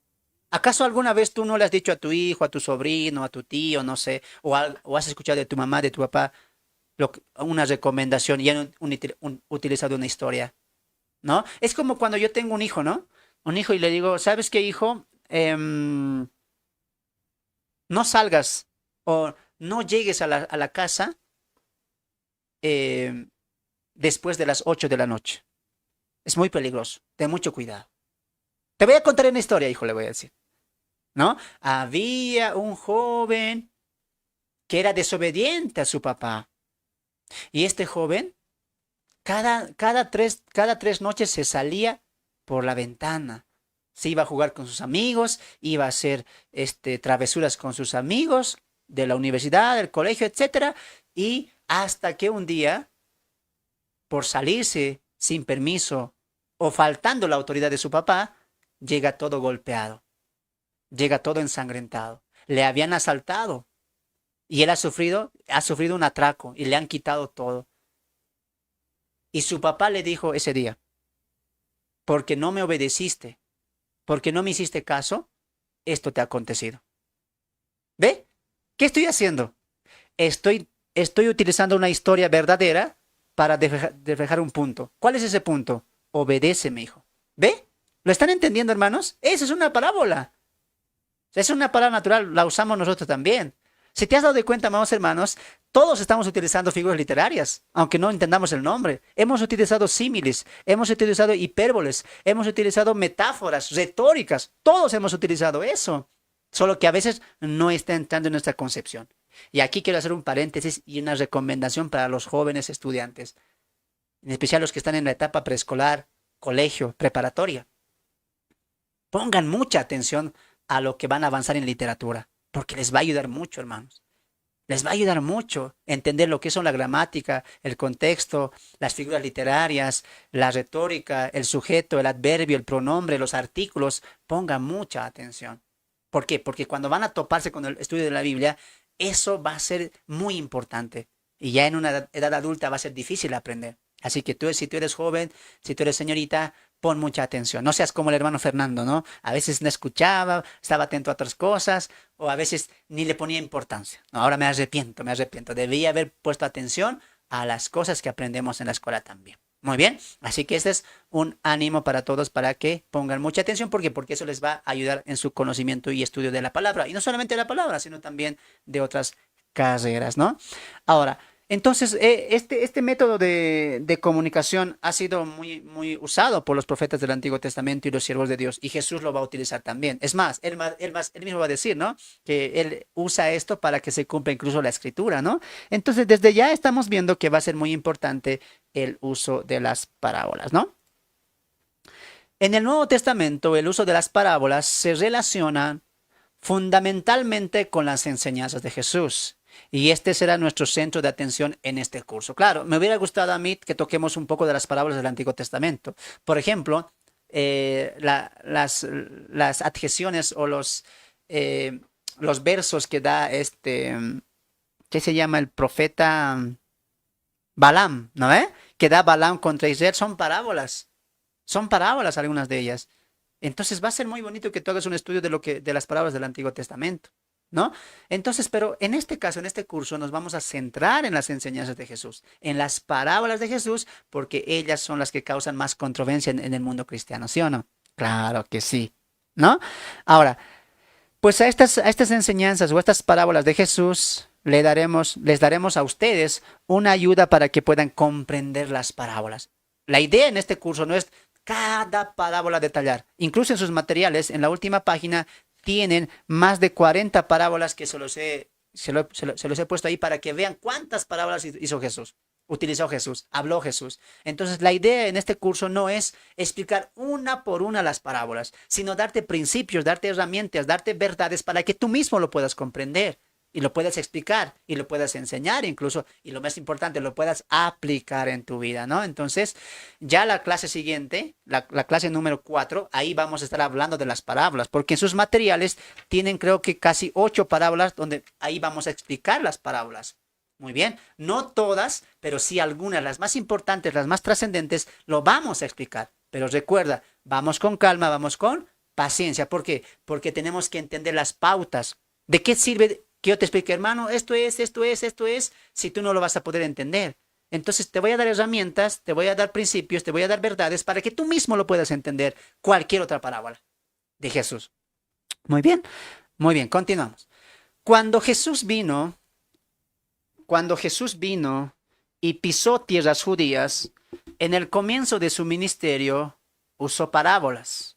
¿Acaso alguna vez tú no le has dicho a tu hijo, a tu sobrino, a tu tío, no sé, o has escuchado de tu mamá, de tu papá, una recomendación y han utilizado una historia, ¿no? Es como cuando yo tengo un hijo, ¿no? Un hijo y le digo, ¿sabes qué, hijo? No salgas o no llegues a la casa em, después de las 8 de la noche. Es muy peligroso, ten mucho cuidado. Te voy a contar una historia, hijo, le voy a decir, ¿no? Había un joven que era desobediente a su papá. Y este joven cada tres noches se salía por la ventana. Se iba a jugar con sus amigos, iba a hacer travesuras con sus amigos de la universidad, del colegio, etcétera. Y hasta que un día, por salirse sin permiso o faltando la autoridad de su papá, llega todo golpeado, llega todo ensangrentado. Le habían asaltado y él ha sufrido un atraco y le han quitado todo. Y su papá le dijo ese día, porque no me obedeciste, porque no me hiciste caso, esto te ha acontecido. ¿Ve? ¿Qué estoy haciendo? Estoy utilizando una historia verdadera para reflejar un punto. ¿Cuál es ese punto? Obedéceme, hijo. ¿Ve? ¿Lo están entendiendo, hermanos? Esa es una parábola. Es una palabra natural, la usamos nosotros también. Si te has dado de cuenta, amados hermanos, todos estamos utilizando figuras literarias, aunque no entendamos el nombre. Hemos utilizado símiles, hemos utilizado hipérboles, hemos utilizado metáforas, retóricas. Todos hemos utilizado eso. Solo que a veces no está entrando en nuestra concepción. Y aquí quiero hacer un paréntesis y una recomendación para los jóvenes estudiantes, en especial los que están en la etapa preescolar, colegio, preparatoria. Pongan mucha atención a lo que van a avanzar en literatura, porque les va a ayudar mucho, hermanos. Les va a ayudar mucho entender lo que son la gramática, el contexto, las figuras literarias, la retórica, el sujeto, el adverbio, el pronombre, los artículos. Pongan mucha atención. ¿Por qué? Porque cuando van a toparse con el estudio de la Biblia, eso va a ser muy importante. Y ya en una edad adulta va a ser difícil aprender. Así que tú, si tú eres joven, si tú eres señorita, pon mucha atención. No seas como el hermano Fernando, ¿no? A veces no escuchaba, estaba atento a otras cosas, o a veces ni le ponía importancia. No, ahora me arrepiento, me arrepiento. Debía haber puesto atención a las cosas que aprendemos en la escuela también. Muy bien, así que este es un ánimo para todos para que pongan mucha atención. ¿Por qué? Porque eso les va a ayudar en su conocimiento y estudio de la palabra. Y no solamente de la palabra, sino también de otras carreras, ¿no? Ahora, entonces, este método de comunicación ha sido muy usado por los profetas del Antiguo Testamento y los siervos de Dios, y Jesús lo va a utilizar también. Es más, él mismo va a decir, ¿no? Que él usa esto para que se cumpla incluso la escritura, ¿no? Entonces, desde ya estamos viendo que va a ser muy importante el uso de las parábolas, ¿no? En el Nuevo Testamento, el uso de las parábolas se relaciona fundamentalmente con las enseñanzas de Jesús. Y este será nuestro centro de atención en este curso. Claro, me hubiera gustado a mí que toquemos un poco de las parábolas del Antiguo Testamento. Por ejemplo, las adjeciones o los versos que da ¿qué se llama? El profeta Balaam, ¿no ve? Que da Balaam contra Israel, son parábolas. Son parábolas algunas de ellas. Entonces va a ser muy bonito que tú hagas un estudio de las palabras del Antiguo Testamento, ¿no? Entonces, pero en este caso, en este curso, nos vamos a centrar en las enseñanzas de Jesús, en las parábolas de Jesús, porque ellas son las que causan más controversia en el mundo cristiano, ¿sí o no? Claro que sí, ¿no? Ahora, pues a estas enseñanzas o estas parábolas de Jesús les daremos a ustedes una ayuda para que puedan comprender las parábolas. La idea en este curso no es cada parábola detallar. Incluso en sus materiales, en la última página, tienen más de 40 parábolas que se los he puesto ahí para que vean cuántas parábolas hizo Jesús, utilizó Jesús, habló Jesús. Entonces, la idea en este curso no es explicar una por una las parábolas, sino darte principios, darte herramientas, darte verdades para que tú mismo lo puedas comprender y lo puedas explicar y lo puedas enseñar incluso, y lo más importante, lo puedas aplicar en tu vida, ¿no? Entonces, ya la clase siguiente, la clase número 4, ahí vamos a estar hablando de las parábolas, porque en sus materiales tienen creo que casi 8 parábolas donde ahí vamos a explicar las parábolas. Muy bien, no todas, pero sí algunas, las más importantes, las más trascendentes, lo vamos a explicar. Pero recuerda, vamos con calma, vamos con paciencia. ¿Por qué? Porque tenemos que entender las pautas. ¿De qué sirve que yo te explique, hermano? Esto es, si tú no lo vas a poder entender. Entonces te voy a dar herramientas, te voy a dar principios, te voy a dar verdades para que tú mismo lo puedas entender cualquier otra parábola de Jesús. Muy bien, continuamos. Cuando Jesús vino, cuando Jesús vino y pisó tierras judías, en el comienzo de su ministerio usó parábolas,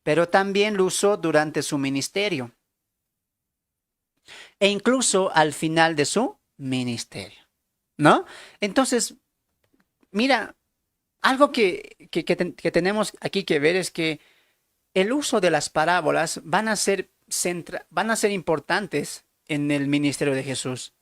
pero también lo usó durante su ministerio e incluso al final de su ministerio, ¿no? Entonces, mira, algo que tenemos aquí que ver es que el uso de las parábolas van a ser importantes en el ministerio de Jesús,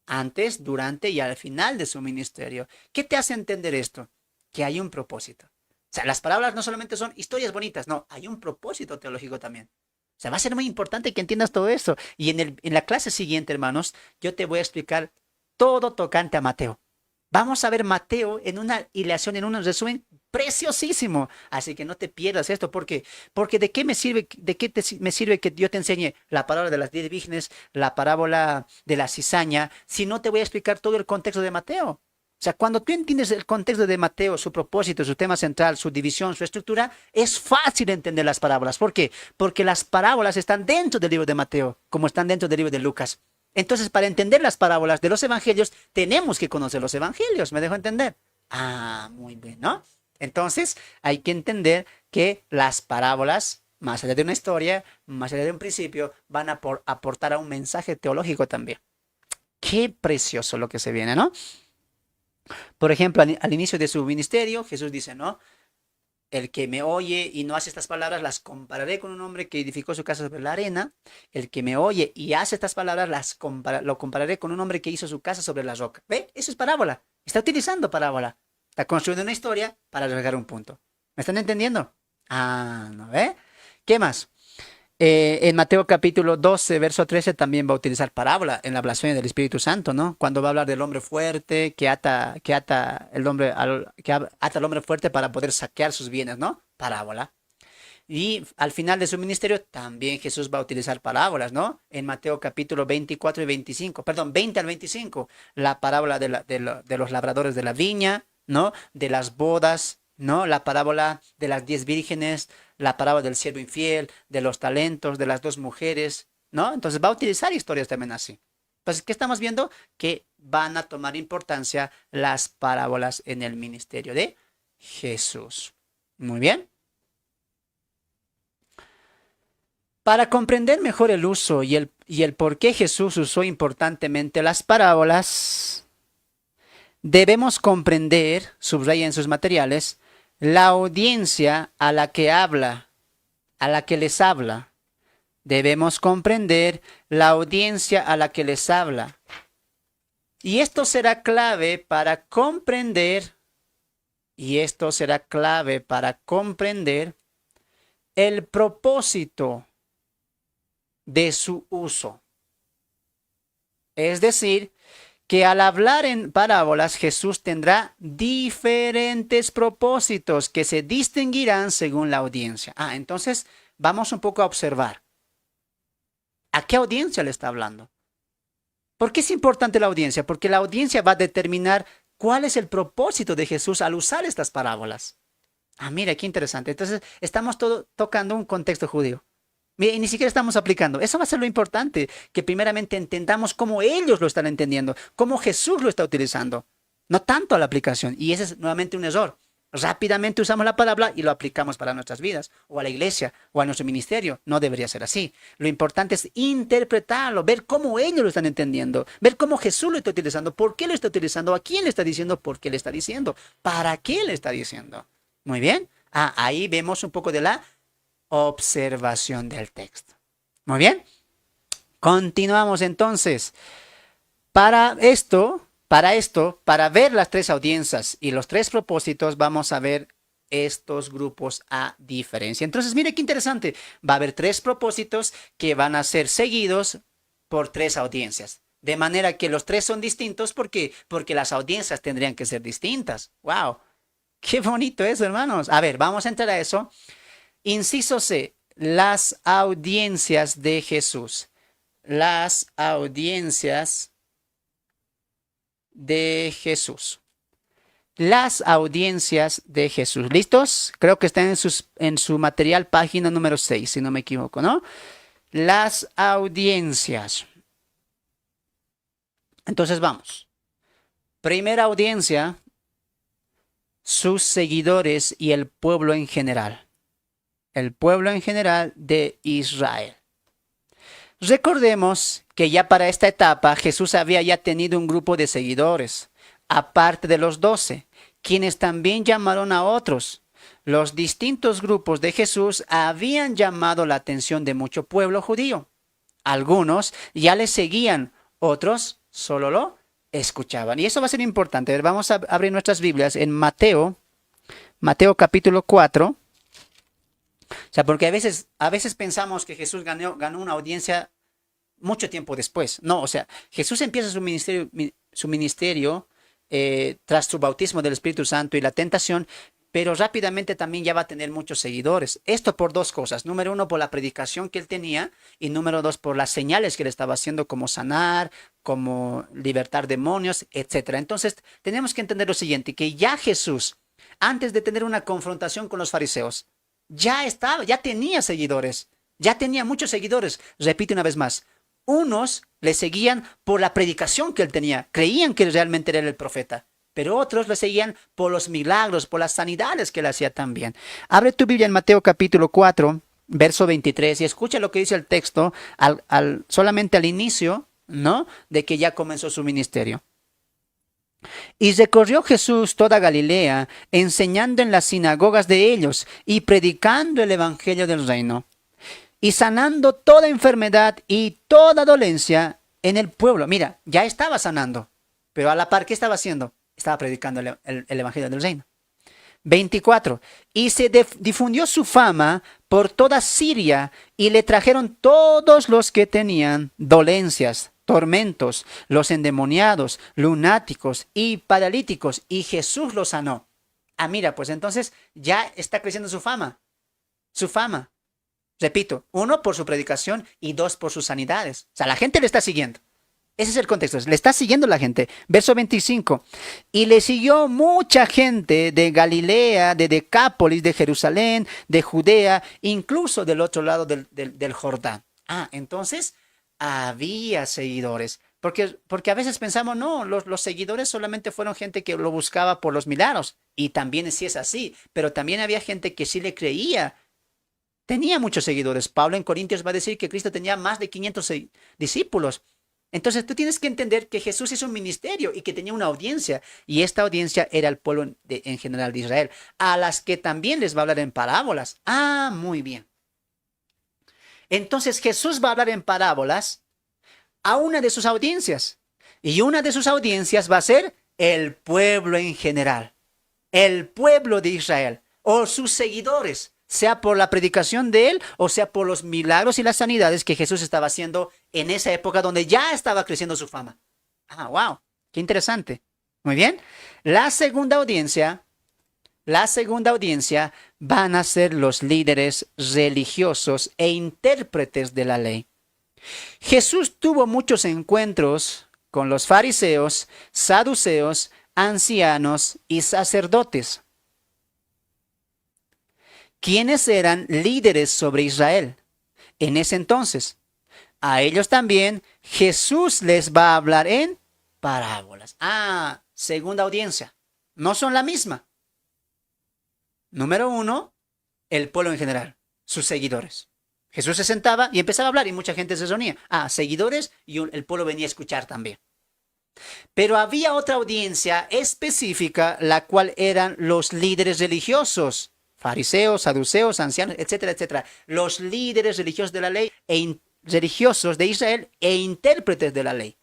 antes, durante y al final de su ministerio. ¿Qué te hace entender esto? Que hay un propósito. O sea, las parábolas no solamente son historias bonitas, no, hay un propósito teológico también. O sea, va a ser muy importante que entiendas todo eso. Y en la clase siguiente, hermanos, yo te voy a explicar todo tocante a Mateo. Vamos a ver Mateo en una hilación, en un resumen preciosísimo. Así que no te pierdas esto, porque ¿de qué me sirve, me sirve que yo te enseñe la parábola de las 10 vírgenes, la parábola de la cizaña, si no te voy a explicar todo el contexto de Mateo? O sea, cuando tú entiendes el contexto de Mateo, su propósito, su tema central, su división, su estructura, es fácil entender las parábolas. ¿Por qué? Porque las parábolas están dentro del libro de Mateo, como están dentro del libro de Lucas. Entonces, para entender las parábolas de los evangelios, tenemos que conocer los evangelios. ¿Me dejo entender? Ah, muy bien, ¿no? Entonces, hay que entender que las parábolas, más allá de una historia, más allá de un principio, van a aportar a un mensaje teológico también. Qué precioso lo que se viene, ¿no? Por ejemplo, al inicio de su ministerio, Jesús dice, ¿no? El que me oye y no hace estas palabras, las compararé con un hombre que edificó su casa sobre la arena. El que me oye y hace estas palabras, lo compararé con un hombre que hizo su casa sobre la roca. ¿Ve? Eso es parábola. Está utilizando parábola. Está construyendo una historia para llegar a un punto. ¿Me están entendiendo? Ah, ¿no ve? ¿Qué más? En Mateo capítulo 12, verso 13, también va a utilizar parábola en la blasfemia del Espíritu Santo, ¿no? Cuando va a hablar del hombre fuerte que ata al hombre fuerte para poder saquear sus bienes, ¿no? Parábola. Y al final de su ministerio también Jesús va a utilizar parábolas, ¿no? En Mateo capítulo 24 y 25, perdón, 20 al 25, la parábola de los labradores de la viña, ¿no? De las bodas, ¿no? La parábola de las 10 vírgenes, la parábola del siervo infiel, de los talentos, de las dos mujeres, ¿no? Entonces va a utilizar historias también así. Entonces, ¿qué estamos viendo? Que van a tomar importancia las parábolas en el ministerio de Jesús. Muy bien. Para comprender mejor el uso y el por qué Jesús usó importantemente las parábolas, debemos comprender, subraya en sus materiales, la audiencia a la que habla, a la que les habla. Debemos comprender la audiencia a la que les habla. Y esto será clave para comprender, el propósito de su uso. Es decir, que al hablar en parábolas Jesús tendrá diferentes propósitos que se distinguirán según la audiencia. Entonces vamos un poco a observar. ¿A qué audiencia le está hablando? ¿Por qué es importante la audiencia? Porque la audiencia va a determinar cuál es el propósito de Jesús al usar estas parábolas. Mira, qué interesante. Entonces estamos tocando un contexto judío. Mira, y ni siquiera estamos aplicando. Eso va a ser lo importante, que primeramente entendamos cómo ellos lo están entendiendo, cómo Jesús lo está utilizando, no tanto a la aplicación. Y ese es nuevamente un error. Rápidamente usamos la palabra y lo aplicamos para nuestras vidas, o a la iglesia, o a nuestro ministerio. No debería ser así. Lo importante es interpretarlo, ver cómo ellos lo están entendiendo, ver cómo Jesús lo está utilizando, por qué lo está utilizando, a quién le está diciendo, por qué le está diciendo, para qué le está diciendo. Muy bien. Ahí vemos un poco de la observación del texto. Muy bien. Continuamos entonces. Para ver las tres audiencias y los tres propósitos, vamos a ver estos grupos a diferencia. Entonces, mire qué interesante. Va a haber tres propósitos que van a ser seguidos por tres audiencias. De manera que los tres son distintos. ¿Por qué? Porque las audiencias tendrían que ser distintas. ¡Wow! ¡Qué bonito eso, hermanos! A ver, vamos a entrar a eso. Inciso C, las audiencias de Jesús. Las audiencias de Jesús. Las audiencias de Jesús. ¿Listos? Creo que están en su material, página número 6, si no me equivoco, ¿no? Las audiencias. Entonces vamos. Primera audiencia, sus seguidores y el pueblo en general. El pueblo en general de Israel. Recordemos que ya para esta etapa Jesús había ya tenido un grupo de seguidores, aparte de los 12, quienes también llamaron a otros. Los distintos grupos de Jesús habían llamado la atención de mucho pueblo judío. Algunos ya le seguían, otros solo lo escuchaban. Y eso va a ser importante. Vamos a abrir nuestras Biblias en Mateo capítulo 4. O sea, porque a veces pensamos que Jesús ganó una audiencia mucho tiempo después. No, o sea, Jesús empieza su ministerio tras su bautismo del Espíritu Santo y la tentación pero rápidamente también ya va a tener muchos seguidores. Esto por dos cosas. Número uno, por la predicación que él tenía, y número dos, por las señales que él estaba haciendo, como sanar, como libertar demonios, etcétera. Entonces, tenemos que entender lo siguiente, que ya Jesús, antes de tener una confrontación con los fariseos, ya tenía seguidores, ya tenía muchos seguidores. Repito una vez más, unos le seguían por la predicación que él tenía, creían que realmente era el profeta, pero otros le seguían por los milagros, por las sanidades que él hacía también. Abre tu Biblia en Mateo capítulo 4, verso 23, y escucha lo que dice el texto solamente al inicio, ¿no?, de que ya comenzó su ministerio. Y recorrió Jesús toda Galilea, enseñando en las sinagogas de ellos y predicando el evangelio del reino, y sanando toda enfermedad y toda dolencia en el pueblo. Mira, ya estaba sanando, pero a la par, ¿qué estaba haciendo? Estaba predicando el evangelio del reino. 24. Y se difundió su fama por toda Siria, y le trajeron todos los que tenían dolencias, tormentos, los endemoniados, lunáticos y paralíticos, y Jesús los sanó. Ah, mira, pues entonces ya está creciendo su fama. Su fama. Repito, uno, por su predicación, y dos, por sus sanidades. O sea, la gente le está siguiendo. Ese es el contexto. Le está siguiendo la gente. Verso 25. Y le siguió mucha gente de Galilea, de Decápolis, de Jerusalén, de Judea, incluso del otro lado del Jordán. Ah, entonces había seguidores. Porque a veces pensamos, no, los seguidores solamente fueron gente que lo buscaba por los milagros. Y también sí es así. Pero también había gente que sí le creía. Tenía muchos seguidores. Pablo en Corintios va a decir que Cristo tenía más de 500 discípulos. Entonces tú tienes que entender que Jesús hizo un ministerio y que tenía una audiencia. Y esta audiencia era el pueblo en general de Israel, a las que también les va a hablar en parábolas. Ah, muy bien. Entonces Jesús va a hablar en parábolas a una de sus audiencias. Y una de sus audiencias va a ser el pueblo en general. El pueblo de Israel o sus seguidores, sea por la predicación de él o sea por los milagros y las sanidades que Jesús estaba haciendo en esa época donde ya estaba creciendo su fama. Ah, wow, qué interesante. Muy bien. La segunda audiencia van a ser los líderes religiosos e intérpretes de la ley. Jesús tuvo muchos encuentros con los fariseos, saduceos, ancianos y sacerdotes, quienes eran líderes sobre Israel en ese entonces. A ellos también Jesús les va a hablar en parábolas. Ah, segunda audiencia. No son la misma. Número uno, el pueblo en general, sus seguidores. Jesús se sentaba y empezaba a hablar y mucha gente se reunía. Ah, seguidores, y el pueblo venía a escuchar también. Pero había otra audiencia específica, la cual eran los líderes religiosos. Fariseos, saduceos, ancianos, etcétera, etcétera. Los líderes religiosos de la ley religiosos de Israel e intérpretes de la ley.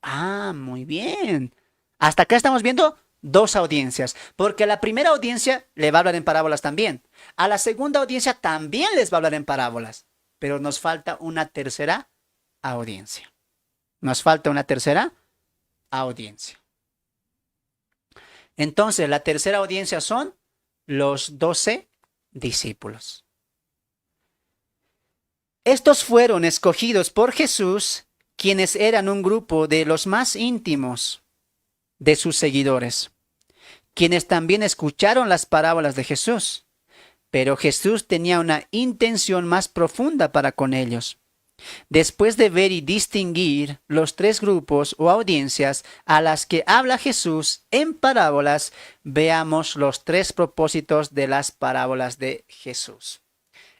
Ah, muy bien. Hasta acá estamos viendo dos audiencias, porque a la primera audiencia le va a hablar en parábolas también. A la segunda audiencia también les va a hablar en parábolas, pero nos falta una tercera audiencia. Nos falta una tercera audiencia. Entonces, la tercera audiencia son los 12 discípulos. Estos fueron escogidos por Jesús, quienes eran un grupo de los más íntimos de sus seguidores, quienes también escucharon las parábolas de Jesús. Pero Jesús tenía una intención más profunda para con ellos. Después de ver y distinguir los tres grupos o audiencias a las que habla Jesús en parábolas, veamos los tres propósitos de las parábolas de Jesús.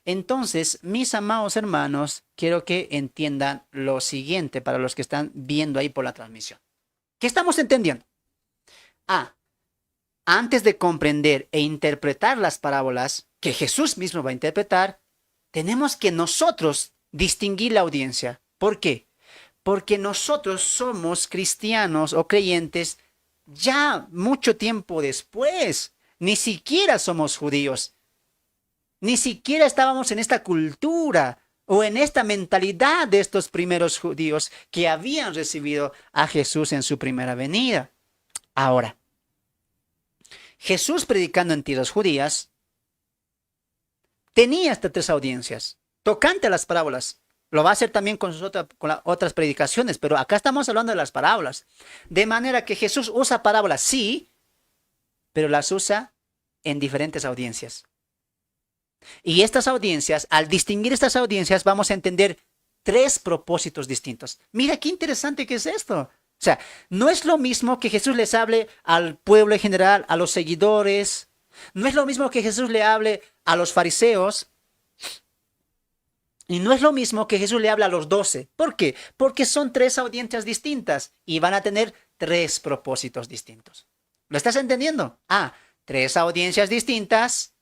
Entonces, mis amados hermanos, quiero que entiendan lo siguiente para los que están viendo ahí por la transmisión. ¿Qué estamos entendiendo? Antes de comprender e interpretar las parábolas que Jesús mismo va a interpretar, tenemos que nosotros distinguir la audiencia. ¿Por qué? Porque nosotros somos cristianos o creyentes ya mucho tiempo después. Ni siquiera somos judíos. Ni siquiera estábamos en esta cultura o en esta mentalidad de estos primeros judíos que habían recibido a Jesús en su primera venida. Ahora, Jesús predicando en tierras judías tenía hasta 3 audiencias, tocante a las parábolas. Lo va a hacer también con con las otras predicaciones, pero acá estamos hablando de las parábolas. De manera que Jesús usa parábolas, sí, pero las usa en diferentes audiencias. Y estas audiencias, al distinguir estas audiencias, vamos a entender 3 propósitos distintos. Mira qué interesante que es esto. O sea, no es lo mismo que Jesús les hable al pueblo en general, a los seguidores. No es lo mismo que Jesús le hable a los fariseos. Y no es lo mismo que Jesús le hable a los 12. ¿Por qué? Porque son 3 audiencias distintas y van a tener 3 propósitos distintos. ¿Lo estás entendiendo? 3 audiencias distintas,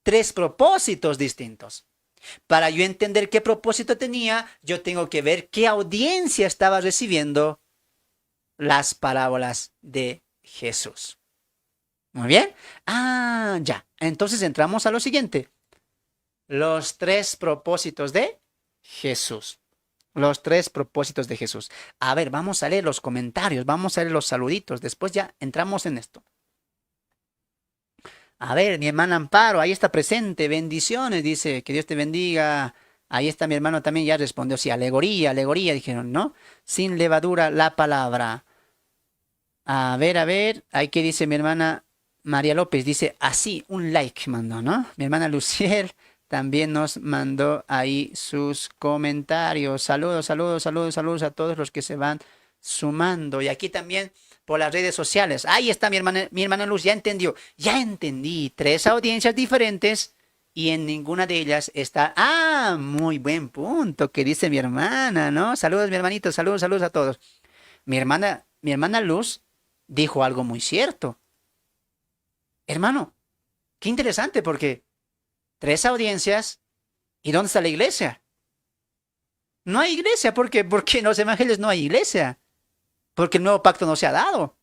3 propósitos distintos. Para yo entender qué propósito tenía, yo tengo que ver qué audiencia estaba recibiendo las parábolas de Jesús. Muy bien. Ya. Entonces entramos a lo siguiente. Los 3 propósitos de Jesús. Los 3 propósitos de Jesús. A ver, vamos a leer los comentarios, vamos a leer los saluditos. Después ya entramos en esto. A ver, mi hermana Amparo, ahí está presente. Bendiciones, dice, que Dios te bendiga. Ahí está mi hermano también, ya respondió. Sí, alegoría, alegoría, dijeron, ¿no? Sin levadura la palabra. A ver, ahí que dice mi hermana María López, dice así, un like mandó, ¿no? Mi hermana Luciel también nos mandó ahí sus comentarios. Saludos, saludos, saludos, saludos a todos los que se van sumando. Y aquí también por las redes sociales. Ahí está mi hermana Luz, ya entendió. Ya entendí. 3 audiencias diferentes y en ninguna de ellas está. Muy buen punto que dice mi hermana, ¿no? Saludos, mi hermanito, saludos, saludos a todos. Mi hermana Luz dijo algo muy cierto. Hermano, qué interesante porque 3 audiencias, ¿y dónde está la iglesia? No hay iglesia, ¿por qué? Porque en los evangelios no hay iglesia, porque el nuevo pacto no se ha dado.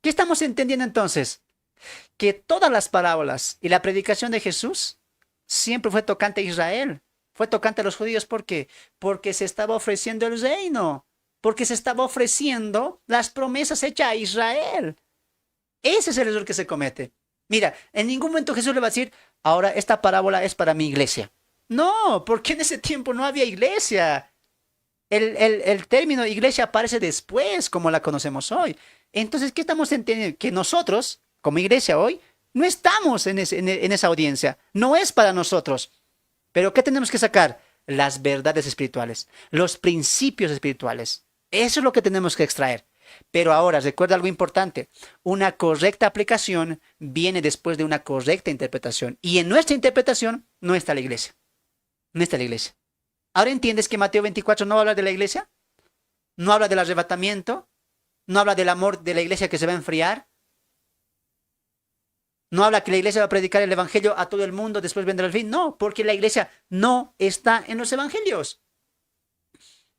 ¿Qué estamos entendiendo entonces? Que todas las parábolas y la predicación de Jesús siempre fue tocante a Israel, fue tocante a los judíos, ¿por qué? Porque se estaba ofreciendo el reino, porque se estaba ofreciendo las promesas hechas a Israel. Ese es el error que se comete. Mira, en ningún momento Jesús le va a decir, ahora esta parábola es para mi iglesia. No, porque en ese tiempo no había iglesia. El término iglesia aparece después, como la conocemos hoy. Entonces, ¿qué estamos entendiendo? Que nosotros, como iglesia hoy, no estamos en esa audiencia. No es para nosotros. Pero ¿qué tenemos que sacar? Las verdades espirituales, los principios espirituales. Eso es lo que tenemos que extraer. Pero ahora, recuerda algo importante, una correcta aplicación viene después de una correcta interpretación. Y en nuestra interpretación no está la iglesia. No está la iglesia. ¿Ahora entiendes que Mateo 24 no habla de la iglesia? ¿No habla del arrebatamiento? ¿No habla del amor de la iglesia que se va a enfriar? ¿No habla que la iglesia va a predicar el evangelio a todo el mundo, después vendrá el fin? No, porque la iglesia no está en los evangelios.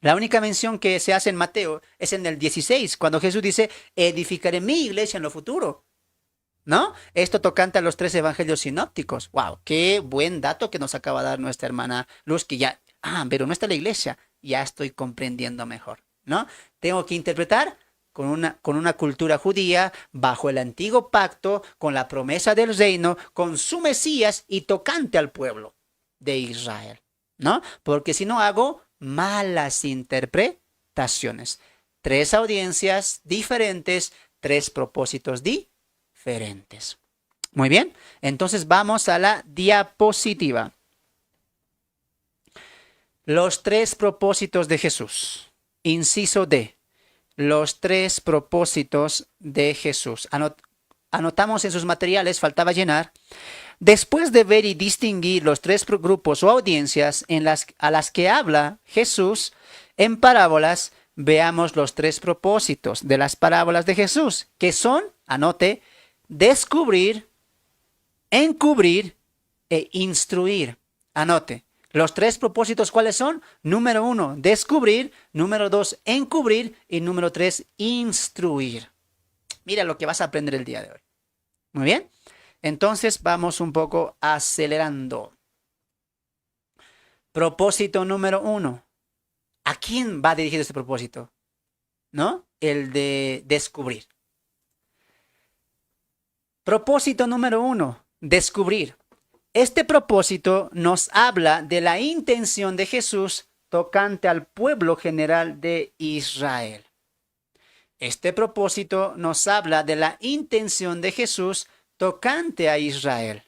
La única mención que se hace en Mateo es en el 16, cuando Jesús dice, edificaré mi iglesia en lo futuro. ¿No? Esto tocante a los 3 evangelios sinópticos. ¡Wow! Qué buen dato que nos acaba de dar nuestra hermana Luz, que ya, pero no está la iglesia. Ya estoy comprendiendo mejor, ¿no? Tengo que interpretar con una cultura judía, bajo el antiguo pacto, con la promesa del reino, con su Mesías y tocante al pueblo de Israel, ¿no? Porque si no hago malas interpretaciones. 3 audiencias diferentes, 3 propósitos diferentes. Muy bien, entonces vamos a la diapositiva. Los 3 propósitos de Jesús. Inciso D. Los 3 propósitos de Jesús. Anotamos en sus materiales, faltaba llenar. Después de ver y distinguir los 3 grupos o audiencias a las que habla Jesús en parábolas, veamos los 3 propósitos de las parábolas de Jesús, que son, anote, descubrir, encubrir e instruir. Anote. Los 3 propósitos, ¿cuáles son? Número 1, descubrir. Número 2, encubrir. Y número 3, instruir. Mira lo que vas a aprender el día de hoy. Muy bien. Entonces vamos un poco acelerando. Propósito número 1. ¿A quién va dirigido este propósito? ¿No? El de descubrir. Propósito número 1, descubrir. Este propósito nos habla de la intención de Jesús tocante al pueblo general de Israel. Este propósito nos habla de la intención de Jesús tocante a Israel,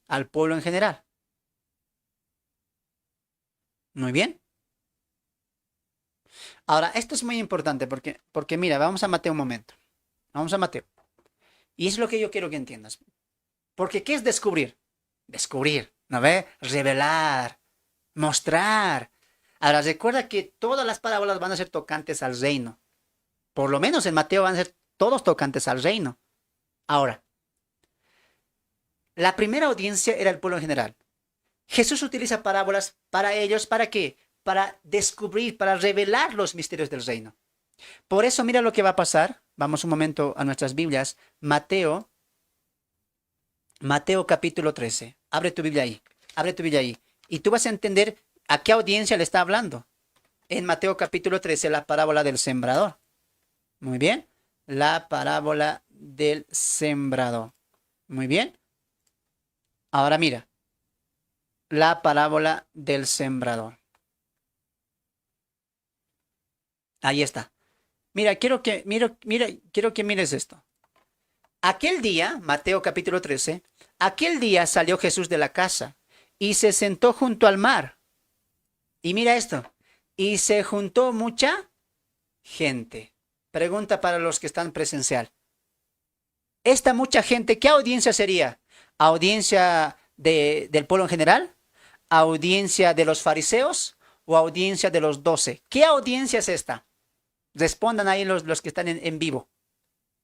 al pueblo en general. Muy bien. Ahora, esto es muy importante porque mira, vamos a Mateo un momento. Vamos a Mateo. Y es lo que yo quiero que entiendas. Porque ¿qué es descubrir? Descubrir, ¿no ve? Revelar, mostrar. Ahora, recuerda que todas las parábolas van a ser tocantes al reino. Por lo menos en Mateo van a ser todos tocantes al reino. Ahora, la primera audiencia era el pueblo en general. Jesús utiliza parábolas para ellos, ¿para qué? Para descubrir, para revelar los misterios del reino. Por eso mira lo que va a pasar. Vamos un momento a nuestras Biblias. Mateo capítulo 13. Abre tu Biblia ahí. Abre tu Biblia ahí. Y tú vas a entender a qué audiencia le está hablando. En Mateo capítulo 13, la parábola del sembrador. Muy bien. La parábola del sembrador. Muy bien. Ahora mira. La parábola del sembrador. Ahí está. Mira, quiero que mires esto. Aquel día, Mateo capítulo 13, aquel día salió Jesús de la casa y se sentó junto al mar. Y mira esto. Y se juntó mucha gente. Pregunta para los que están presencial. Esta mucha gente, ¿qué audiencia sería? ¿Audiencia del pueblo en general? ¿Audiencia de los fariseos? ¿O audiencia de los 12? ¿Qué audiencia es esta? Respondan ahí los que están en vivo.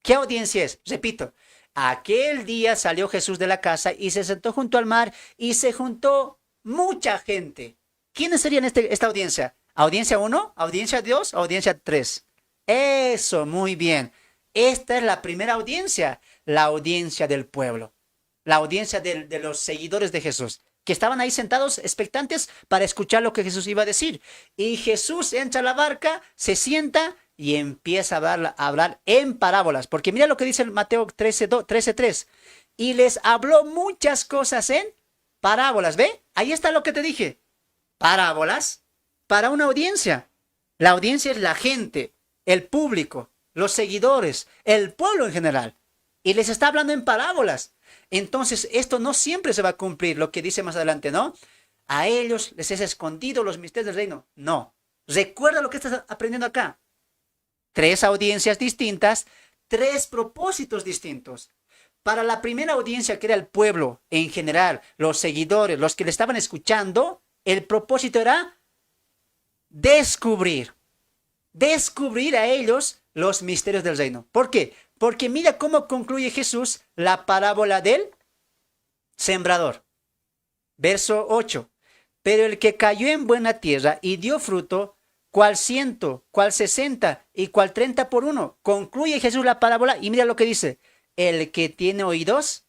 ¿Qué audiencia es? Repito, aquel día salió Jesús de la casa y se sentó junto al mar y se juntó mucha gente. ¿Quiénes serían esta audiencia? ¿Audiencia 1? ¿Audiencia 2? ¿Audiencia 3? Eso, muy bien. Esta es la primera audiencia, la audiencia del pueblo, la audiencia de los seguidores de Jesús, que estaban ahí sentados expectantes para escuchar lo que Jesús iba a decir. Y Jesús entra a la barca, se sienta y empieza a hablar en parábolas. Porque mira lo que dice Mateo 13:3. Y les habló muchas cosas en parábolas. ¿Ve? Ahí está lo que te dije. Parábolas para una audiencia. La audiencia es la gente, el público, los seguidores, el pueblo en general. Y les está hablando en parábolas. Entonces, esto no siempre se va a cumplir, lo que dice más adelante, ¿no? A ellos les es escondido los misterios del reino. No. Recuerda lo que estás aprendiendo acá. 3 audiencias distintas, 3 propósitos distintos. Para la primera audiencia, que era el pueblo en general, los seguidores, los que le estaban escuchando, el propósito era descubrir a ellos los misterios del reino. ¿Por qué? Porque mira cómo concluye Jesús la parábola del sembrador. Verso 8. Pero el que cayó en buena tierra y dio fruto, cual 100, cual 60 y cual 30 por uno. Concluye Jesús la parábola y mira lo que dice. El que tiene oídos,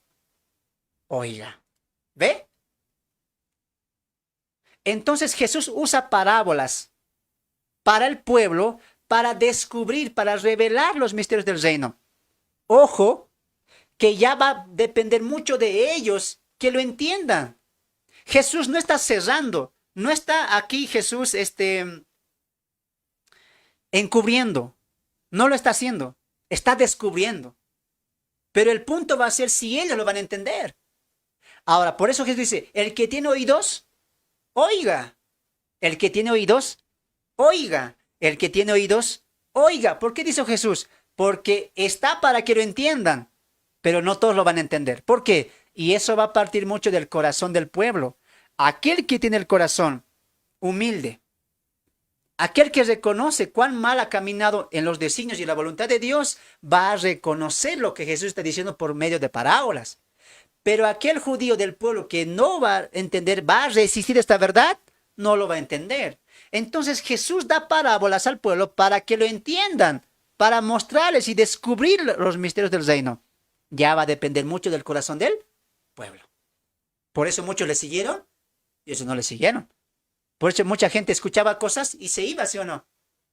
oiga. ¿Ve? Entonces Jesús usa parábolas para el pueblo, para descubrir, para revelar los misterios del reino. Ojo, que ya va a depender mucho de ellos que lo entiendan. Jesús no está cerrando, no está aquí Jesús encubriendo, no lo está haciendo, está descubriendo. Pero el punto va a ser si ellos lo van a entender. Ahora, por eso Jesús dice, el que tiene oídos, oiga. El que tiene oídos, oiga. El que tiene oídos, oiga. ¿Por qué dice Jesús? Porque está para que lo entiendan, pero no todos lo van a entender. ¿Por qué? Y eso va a partir mucho del corazón del pueblo. Aquel que tiene el corazón humilde, aquel que reconoce cuán mal ha caminado en los designios y la voluntad de Dios, va a reconocer lo que Jesús está diciendo por medio de parábolas. Pero aquel judío del pueblo que no va a entender, va a resistir esta verdad, no lo va a entender. Entonces Jesús da parábolas al pueblo para que lo entiendan, para mostrarles y descubrir los misterios del reino. Ya va a depender mucho del corazón del pueblo. Por eso muchos le siguieron y otros no le siguieron. Por eso mucha gente escuchaba cosas y se iba, ¿sí o no?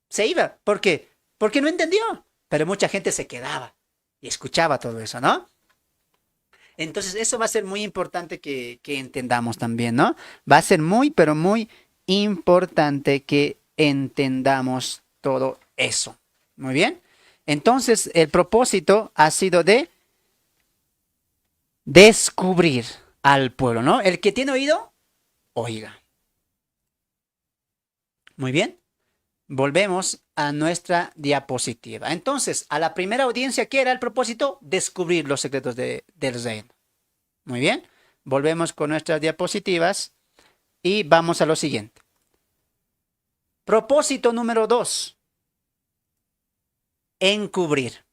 Se iba. ¿Por qué? Porque no entendió. Pero mucha gente se quedaba. y escuchaba todo eso, ¿no? Entonces, eso va a ser muy importante que entendamos también, ¿no? Va a ser muy, pero muy importante que entendamos todo eso. Muy bien. Entonces, el propósito ha sido de descubrir al pueblo, ¿no? El que tiene oído, oiga. Muy bien. Volvemos a nuestra diapositiva. Entonces, a la primera audiencia, ¿qué era el propósito? Descubrir los secretos del reino. Muy bien. Volvemos con nuestras diapositivas y vamos a lo siguiente. Propósito número 2. Encubrir.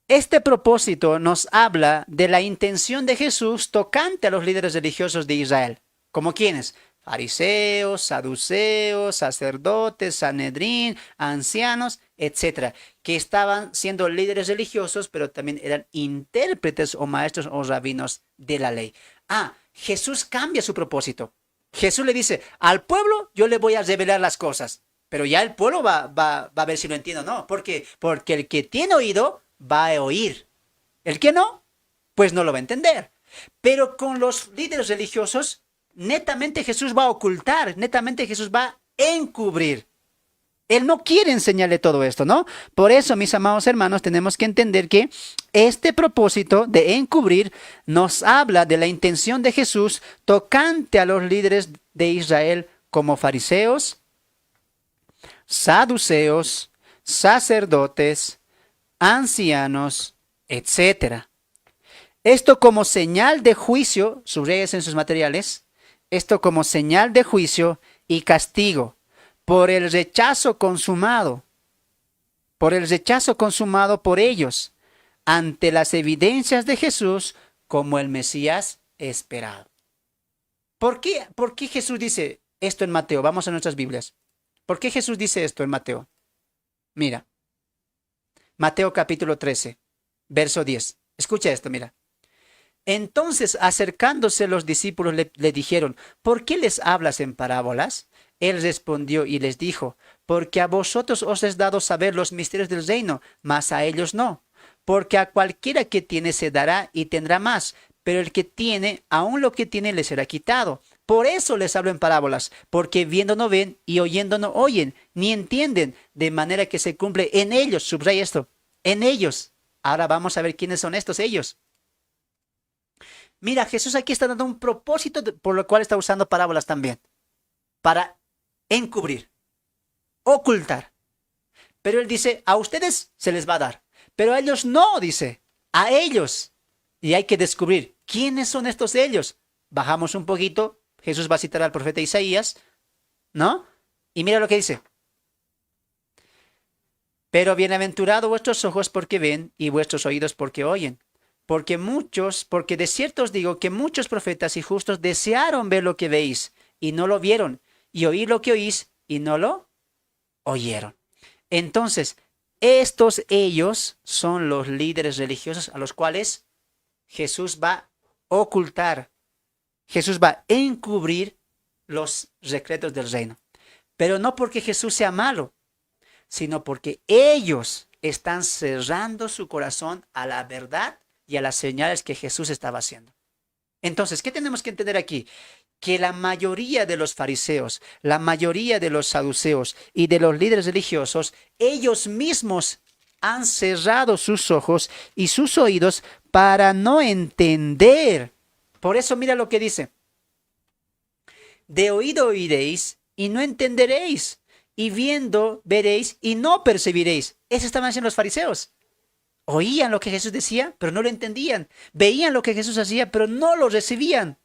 Este propósito nos habla de la intención de Jesús tocante a los líderes religiosos de Israel. ¿Como quiénes? Fariseos, saduceos, sacerdotes, sanedrín, ancianos, etcétera, que estaban siendo líderes religiosos, pero también eran intérpretes o maestros o rabinos de la ley. Jesús cambia su propósito. Jesús le dice, al pueblo yo le voy a revelar las cosas, pero ya el pueblo va a ver si lo entiende o no. ¿Por qué? Porque el que tiene oído va a oír. El que no, pues no lo va a entender. Pero con los líderes religiosos, netamente Jesús va a ocultar, netamente Jesús va a encubrir. Él no quiere enseñarle todo esto, ¿no? Por eso, mis amados hermanos, tenemos que entender que este propósito de encubrir nos habla de la intención de Jesús tocante a los líderes de Israel como fariseos, saduceos, sacerdotes, ancianos, etcétera. Esto como señal de juicio, subrayes en sus materiales, esto como señal de juicio y castigo por el rechazo consumado por ellos ante las evidencias de Jesús como el Mesías esperado. ¿Por qué Jesús dice esto en Mateo? Vamos a nuestras Biblias. ¿Por qué Jesús dice esto en Mateo? Mira, Mateo capítulo 13, verso 10. Escucha esto, mira. Entonces, acercándose los discípulos le dijeron, ¿por qué les hablas en parábolas? Él respondió y les dijo, porque a vosotros os es dado saber los misterios del reino, mas a ellos no. Porque a cualquiera que tiene se dará y tendrá más, pero el que tiene, aún lo que tiene le será quitado. Por eso les hablo en parábolas, porque viendo no ven y oyendo no oyen, ni entienden, de manera que se cumple en ellos, subraya esto, en ellos. Ahora vamos a ver quiénes son estos ellos. Mira, Jesús aquí está dando un propósito por lo cual está usando parábolas también. Para encubrir, ocultar. Pero él dice, a ustedes se les va a dar. Pero a ellos no, dice. A ellos. Y hay que descubrir quiénes son estos ellos. Bajamos un poquito. Jesús va a citar al profeta Isaías, ¿no? Y mira lo que dice. Pero bienaventurados vuestros ojos porque ven y vuestros oídos porque oyen. Porque de cierto os digo que muchos profetas y justos desearon ver lo que veis y no lo vieron, y oír lo que oís y no lo oyeron. Entonces, ellos son los líderes religiosos a los cuales Jesús va a ocultar, Jesús va a encubrir los secretos del reino. Pero no porque Jesús sea malo, sino porque ellos están cerrando su corazón a la verdad y a las señales que Jesús estaba haciendo. Entonces, ¿qué tenemos que entender aquí? Que la mayoría de los fariseos, la mayoría de los saduceos y de los líderes religiosos, ellos mismos han cerrado sus ojos y sus oídos para no entender. Por eso mira lo que dice. De oído oiréis y no entenderéis, y viendo veréis y no percibiréis. Eso estaban haciendo los fariseos. Oían lo que Jesús decía, pero no lo entendían. Veían lo que Jesús hacía, pero no lo recibían.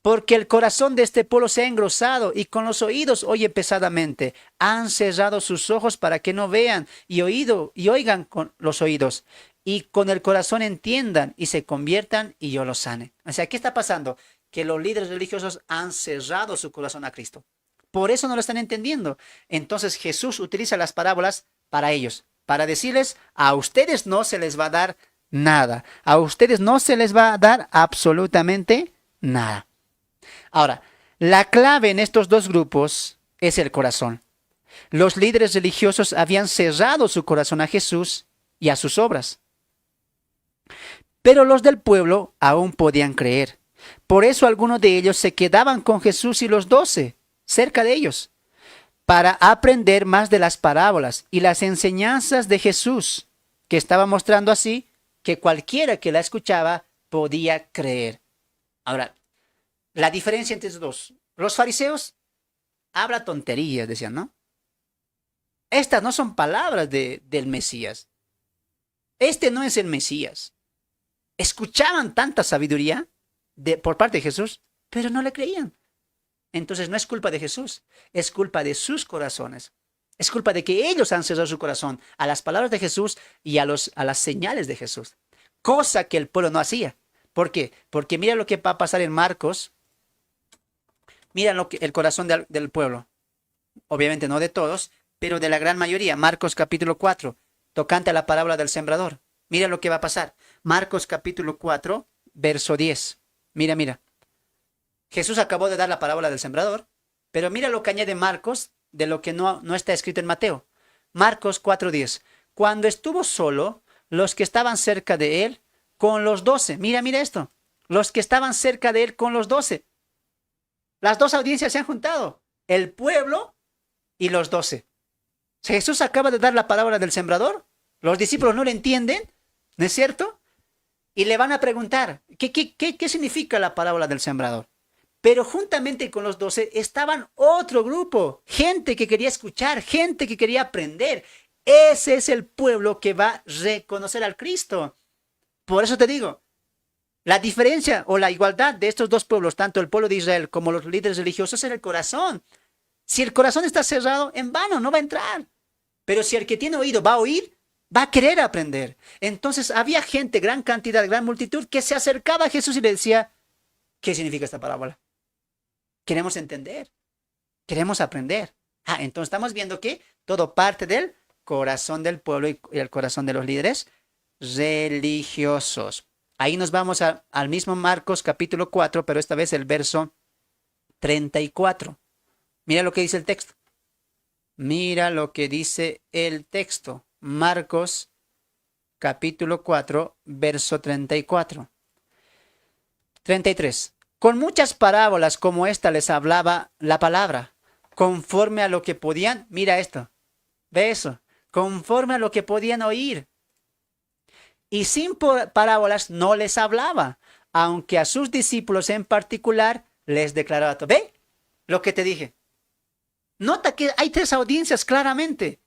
Porque el corazón de este pueblo se ha engrosado y con los oídos oye pesadamente. Han cerrado sus ojos para que no vean y oigan con los oídos. Y con el corazón entiendan y se conviertan y yo los sane. O sea, ¿qué está pasando? Que los líderes religiosos han cerrado su corazón a Cristo. Por eso no lo están entendiendo. Entonces Jesús utiliza las parábolas para ellos. Para decirles, a ustedes no se les va a dar nada. A ustedes no se les va a dar absolutamente nada. Ahora, la clave en estos dos grupos es el corazón. Los líderes religiosos habían cerrado su corazón a Jesús y a sus obras. Pero los del pueblo aún podían creer. Por eso algunos de ellos se quedaban con Jesús y los 12, cerca de ellos, para aprender más de las parábolas y las enseñanzas de Jesús, que estaba mostrando así que cualquiera que la escuchaba podía creer. Ahora, la diferencia entre estos dos. Los fariseos habla tonterías, decían, ¿no? Estas no son palabras del Mesías. Este no es el Mesías. Escuchaban tanta sabiduría por parte de Jesús, pero no le creían. Entonces no es culpa de Jesús, es culpa de sus corazones. Es culpa de que ellos han cerrado su corazón a las palabras de Jesús y a las señales de Jesús. Cosa que el pueblo no hacía. ¿Por qué? Porque mira lo que va a pasar en Marcos. Mira el corazón del pueblo. Obviamente no de todos, pero de la gran mayoría. Marcos capítulo 4, tocante a la parábola del sembrador. Mira lo que va a pasar. Marcos capítulo 4, verso 10. Mira, mira. Jesús acabó de dar la parábola del sembrador, pero mira lo que añade Marcos de lo que no está escrito en Mateo. Marcos 4:10. Cuando estuvo solo, los que estaban cerca de él con los 12. Mira, mira esto. Los que estaban cerca de él con los 12. Las dos audiencias se han juntado. El pueblo y los 12. Jesús acaba de dar la parábola del sembrador. Los discípulos no le entienden, ¿no es cierto? Y le van a preguntar, ¿qué significa la parábola del sembrador? Pero juntamente con los 12 estaban otro grupo, gente que quería escuchar, gente que quería aprender. Ese es el pueblo que va a reconocer al Cristo. Por eso te digo, la diferencia o la igualdad de estos dos pueblos, tanto el pueblo de Israel como los líderes religiosos, es el corazón. Si el corazón está cerrado, en vano, no va a entrar. Pero si el que tiene oído va a oír, va a querer aprender. Entonces había gente, gran cantidad, gran multitud, que se acercaba a Jesús y le decía, ¿qué significa esta parábola? Queremos entender, queremos aprender. Entonces estamos viendo que todo parte del corazón del pueblo y el corazón de los líderes religiosos. Ahí nos vamos al mismo Marcos capítulo 4, pero esta vez el verso 34. Mira lo que dice el texto. Mira lo que dice el texto. Marcos capítulo 4, verso 34. 33. Con muchas parábolas como esta les hablaba la palabra, conforme a lo que podían, mira esto, ve eso, conforme a lo que podían oír. Y sin parábolas no les hablaba, aunque a sus discípulos en particular les declaraba todo. ¿Ve lo que te dije? Nota que hay tres audiencias claramente.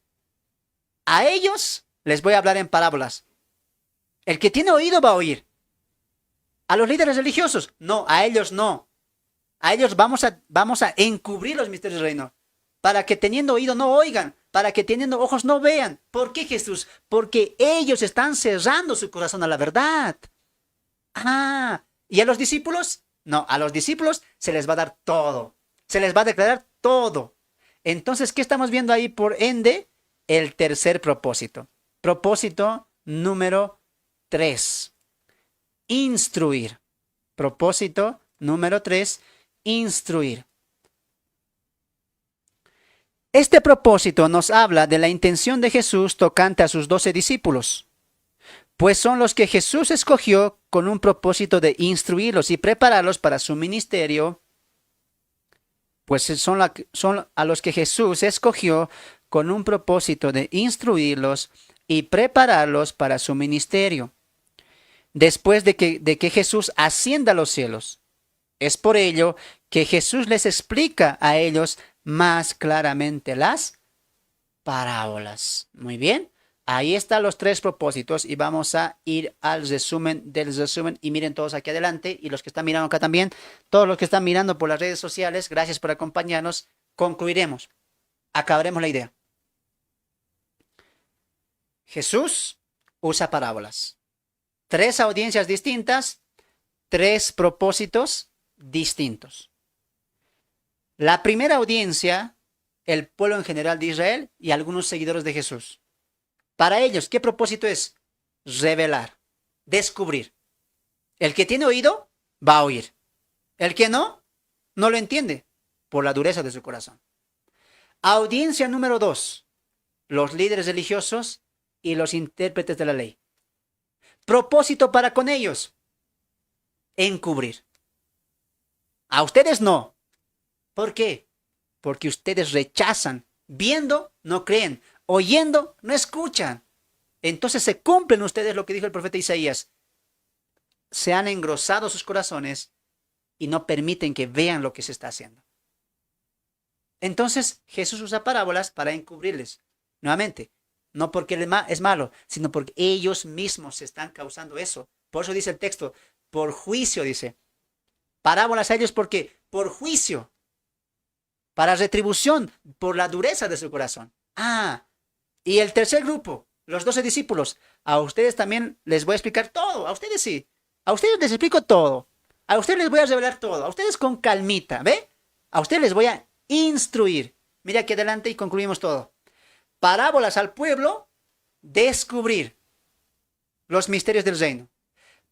A ellos les voy a hablar en parábolas. El que tiene oído va a oír. A los líderes religiosos, no, a ellos no. A ellos vamos a encubrir los misterios del reino. Para que teniendo oído no oigan. Para que teniendo ojos no vean. ¿Por qué, Jesús? Porque ellos están cerrando su corazón a la verdad. ¿Y a los discípulos? No, a los discípulos se les va a dar todo. Se les va a declarar todo. Entonces, ¿qué estamos viendo ahí por ende? El tercer propósito. Propósito número 3. Instruir. Propósito número 3. Instruir. Este propósito nos habla de la intención de Jesús tocante a sus 12 discípulos, pues son los que Jesús escogió con un propósito de instruirlos y prepararlos para su ministerio, pues son a los que Jesús escogió con un propósito de instruirlos y prepararlos para su ministerio, después de que Jesús ascienda a los cielos. Es por ello que Jesús les explica a ellos más claramente las parábolas. Muy bien, ahí están los tres propósitos y vamos a ir al resumen del resumen. Y miren todos aquí adelante y los que están mirando acá también, todos los que están mirando por las redes sociales, gracias por acompañarnos. Concluiremos, acabaremos la idea. Jesús usa parábolas. Tres audiencias distintas, tres propósitos distintos. La primera audiencia, el pueblo en general de Israel y algunos seguidores de Jesús. Para ellos, ¿qué propósito es? Revelar, descubrir. El que tiene oído, va a oír. El que no, no lo entiende por la dureza de su corazón. Audiencia número 2, los líderes religiosos y los intérpretes de la ley. propósito para con ellos, encubrir. A ustedes no. ¿Por qué? Porque ustedes rechazan. Viendo, no creen. Oyendo, no escuchan. Entonces se cumplen ustedes lo que dijo el profeta Isaías. Se han engrosado sus corazones y no permiten que vean lo que se está haciendo. Entonces Jesús usa parábolas para encubrirles. Nuevamente, no porque es malo, sino porque ellos mismos se están causando eso. Por eso dice el texto, por juicio, dice. Parábolas a ellos porque por juicio, para retribución, por la dureza de su corazón. Y el tercer grupo, los 12 discípulos, a ustedes también les voy a explicar todo, a ustedes sí, a ustedes les explico todo, a ustedes les voy a revelar todo, a ustedes con calmita, ¿ve? A ustedes les voy a instruir. Mira aquí adelante y concluimos todo. Parábolas al pueblo, descubrir los misterios del reino.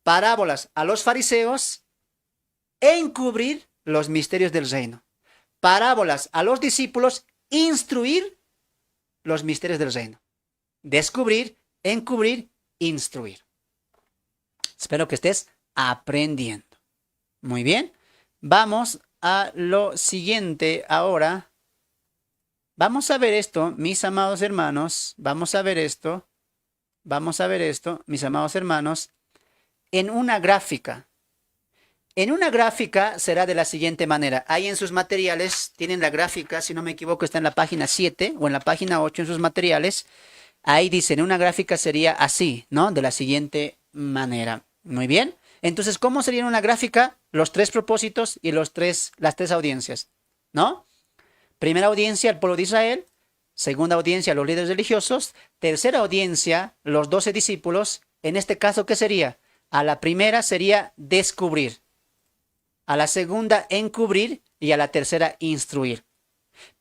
Parábolas a los fariseos, encubrir los misterios del reino. Parábolas a los discípulos, instruir los misterios del reino. Descubrir, encubrir, instruir. Espero que estés aprendiendo. Muy bien. Vamos a lo siguiente ahora. Vamos a ver esto, mis amados hermanos. Vamos a ver esto. Vamos a ver esto, mis amados hermanos, en una gráfica. En una gráfica será de la siguiente manera. Ahí en sus materiales tienen la gráfica, si no me equivoco, está en la página 7 o en la página 8 en sus materiales. Ahí dicen, una gráfica sería así, ¿no? De la siguiente manera. Muy bien. Entonces, ¿cómo sería en una gráfica? Los tres propósitos y las tres audiencias, ¿no? Primera audiencia, el pueblo de Israel. Segunda audiencia, los líderes religiosos. Tercera audiencia, los 12 discípulos. En este caso, ¿qué sería? A la primera sería descubrir. A la segunda, encubrir. Y a la tercera, instruir.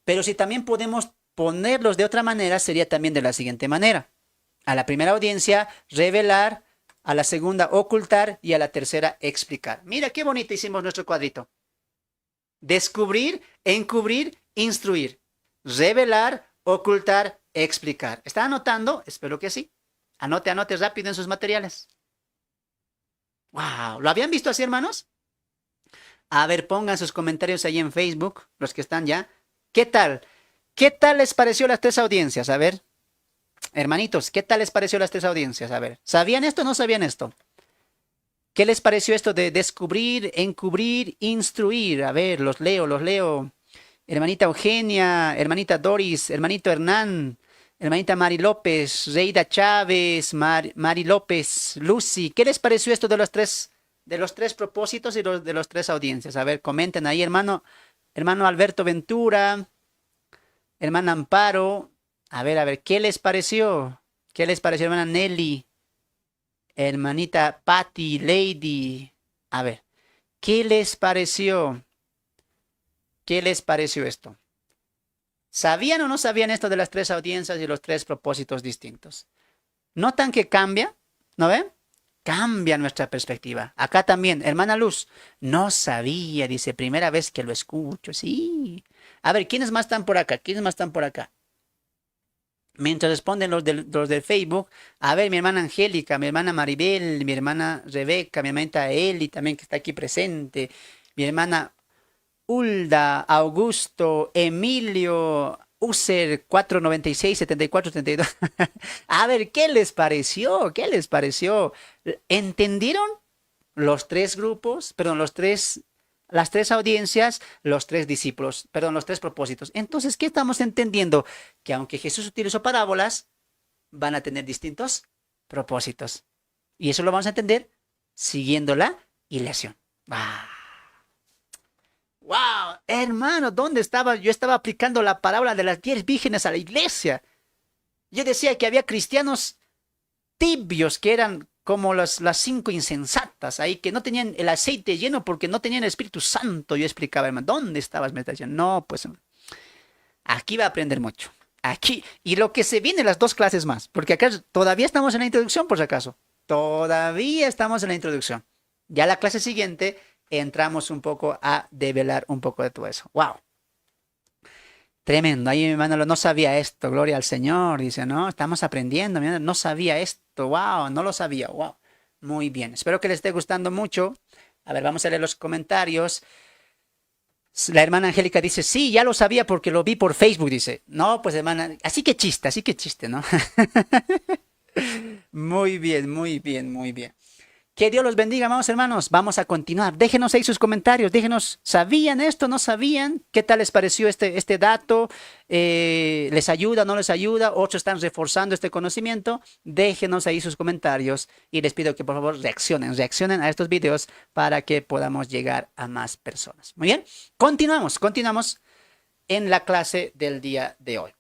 Pero si también podemos ponerlos de otra manera, sería también de la siguiente manera. A la primera audiencia, revelar. A la segunda, ocultar. Y a la tercera, explicar. Mira qué bonito hicimos nuestro cuadrito. Descubrir, encubrir, instruir. Revelar, ocultar, explicar. ¿Está anotando? Espero que sí. Anote rápido en sus materiales. ¡Wow! ¿Lo habían visto así, hermanos? A ver, pongan sus comentarios ahí en Facebook, los que están ya. ¿Qué tal? ¿Qué tal les pareció las tres audiencias? A ver, hermanitos, ¿qué tal les pareció las tres audiencias? A ver, ¿sabían esto o no sabían esto? ¿Qué les pareció esto de descubrir, encubrir, instruir? A ver, los leo. Hermanita Eugenia, hermanita Doris, hermanito Hernán, hermanita Mari López, Reida Chávez, Mari López, Lucy. ¿Qué les pareció esto de los tres propósitos y de los tres audiencias? A ver, comenten ahí, hermano Alberto Ventura, hermana Amparo. A ver, ¿qué les pareció? ¿Qué les pareció, hermana Nelly? Hermanita Patty, Lady. A ver, ¿qué les pareció? ¿Qué les pareció esto? ¿Sabían o no sabían esto de las tres audiencias y los tres propósitos distintos? ¿Notan que cambia? ¿No ven? Cambia nuestra perspectiva. Acá también, hermana Luz, no sabía, dice, primera vez que lo escucho, sí. A ver, ¿quiénes más están por acá? ¿Quiénes más están por acá? Mientras responden los del Facebook, a ver, mi hermana Angélica, mi hermana Maribel, mi hermana Rebeca, mi hermanita Eli también que está aquí presente, mi hermana Hulda, Augusto, Emilio, User 496 74 32. A ver, ¿qué les pareció? ¿Qué les pareció? ¿Entendieron los tres grupos? Perdón, las tres audiencias, los tres discípulos, perdón, los tres propósitos. Entonces, ¿qué estamos entendiendo? Que aunque Jesús utilizó parábolas, van a tener distintos propósitos. Y eso lo vamos a entender siguiendo la ilustración. ¡Wow! Hermano, ¿dónde estaba? Yo estaba aplicando la parábola de las 10 vírgenes a la iglesia. Yo decía que había cristianos tibios que eran como las 5 insensatas ahí, que no tenían el aceite lleno porque no tenían el Espíritu Santo. Yo explicaba, hermano, ¿dónde estabas? Me decían, no, pues aquí va a aprender mucho. Aquí. Y lo que se viene, las dos clases más, porque acá todavía estamos en la introducción, por si acaso. Todavía estamos en la introducción. Ya la clase siguiente entramos un poco a develar un poco de todo eso. ¡Wow! Tremendo. Ahí mi hermano no sabía esto. Gloria al Señor. Dice, no, estamos aprendiendo. Mi hermano no sabía esto. ¡Wow! No lo sabía. ¡Wow! Muy bien, espero que les esté gustando mucho. A ver, vamos a leer los comentarios. La hermana Angélica dice, sí, ya lo sabía porque lo vi por Facebook, dice. No, pues hermana, así que chiste, ¿no? Muy bien, muy bien, muy bien. Que Dios los bendiga, amados hermanos. Vamos a continuar. Déjenos ahí sus comentarios. Déjenos, ¿sabían esto? ¿No sabían? ¿Qué tal les pareció este dato? ¿Les ayuda? ¿No les ayuda? ¿Otros están reforzando este conocimiento? Déjenos ahí sus comentarios y les pido que por favor reaccionen a estos videos para que podamos llegar a más personas. Muy bien, continuamos en la clase del día de hoy.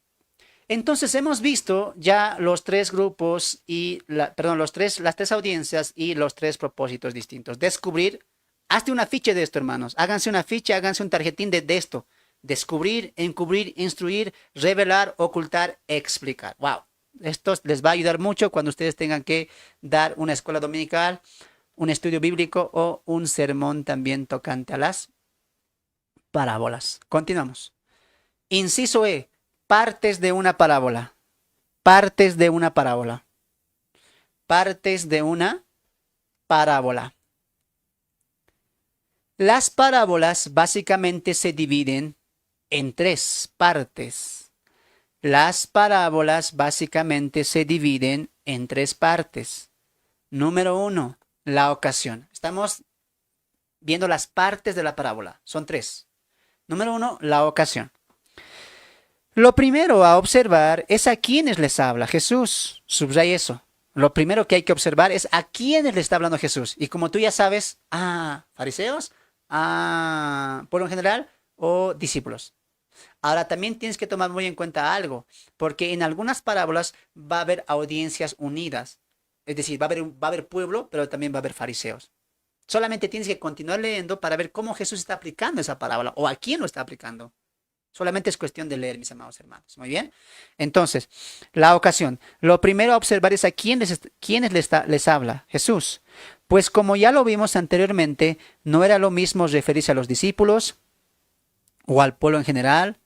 Entonces hemos visto ya los tres grupos y, las tres audiencias y los tres propósitos distintos. Descubrir, hazte una ficha de esto, hermanos. Háganse una ficha, háganse un tarjetín de esto. Descubrir, encubrir, instruir, revelar, ocultar, explicar. Wow. Esto les va a ayudar mucho cuando ustedes tengan que dar una escuela dominical, un estudio bíblico o un sermón también tocante a las parábolas. Continuamos. Inciso E. Partes de una parábola. Partes de una parábola. Partes de una parábola. Las parábolas básicamente se dividen en tres partes. Las parábolas básicamente se dividen en tres partes. Número 1, la ocasión. Estamos viendo las partes de la parábola. Son tres. Número 1, la ocasión. Lo primero a observar es a quienes les habla Jesús. Subraya eso. Lo primero que hay que observar es a quiénes le está hablando Jesús. Y como tú ya sabes, fariseos, pueblo en general o discípulos. Ahora también tienes que tomar muy en cuenta algo, porque en algunas parábolas va a haber audiencias unidas. Es decir, va a haber pueblo, pero también va a haber fariseos. Solamente tienes que continuar leyendo para ver cómo Jesús está aplicando esa parábola o a quién lo está aplicando. Solamente es cuestión de leer, mis amados hermanos. Muy bien. Entonces, la ocasión. Lo primero a observar es a quiénes les habla Jesús. Pues como ya lo vimos anteriormente, no era lo mismo referirse a los discípulos o al pueblo en general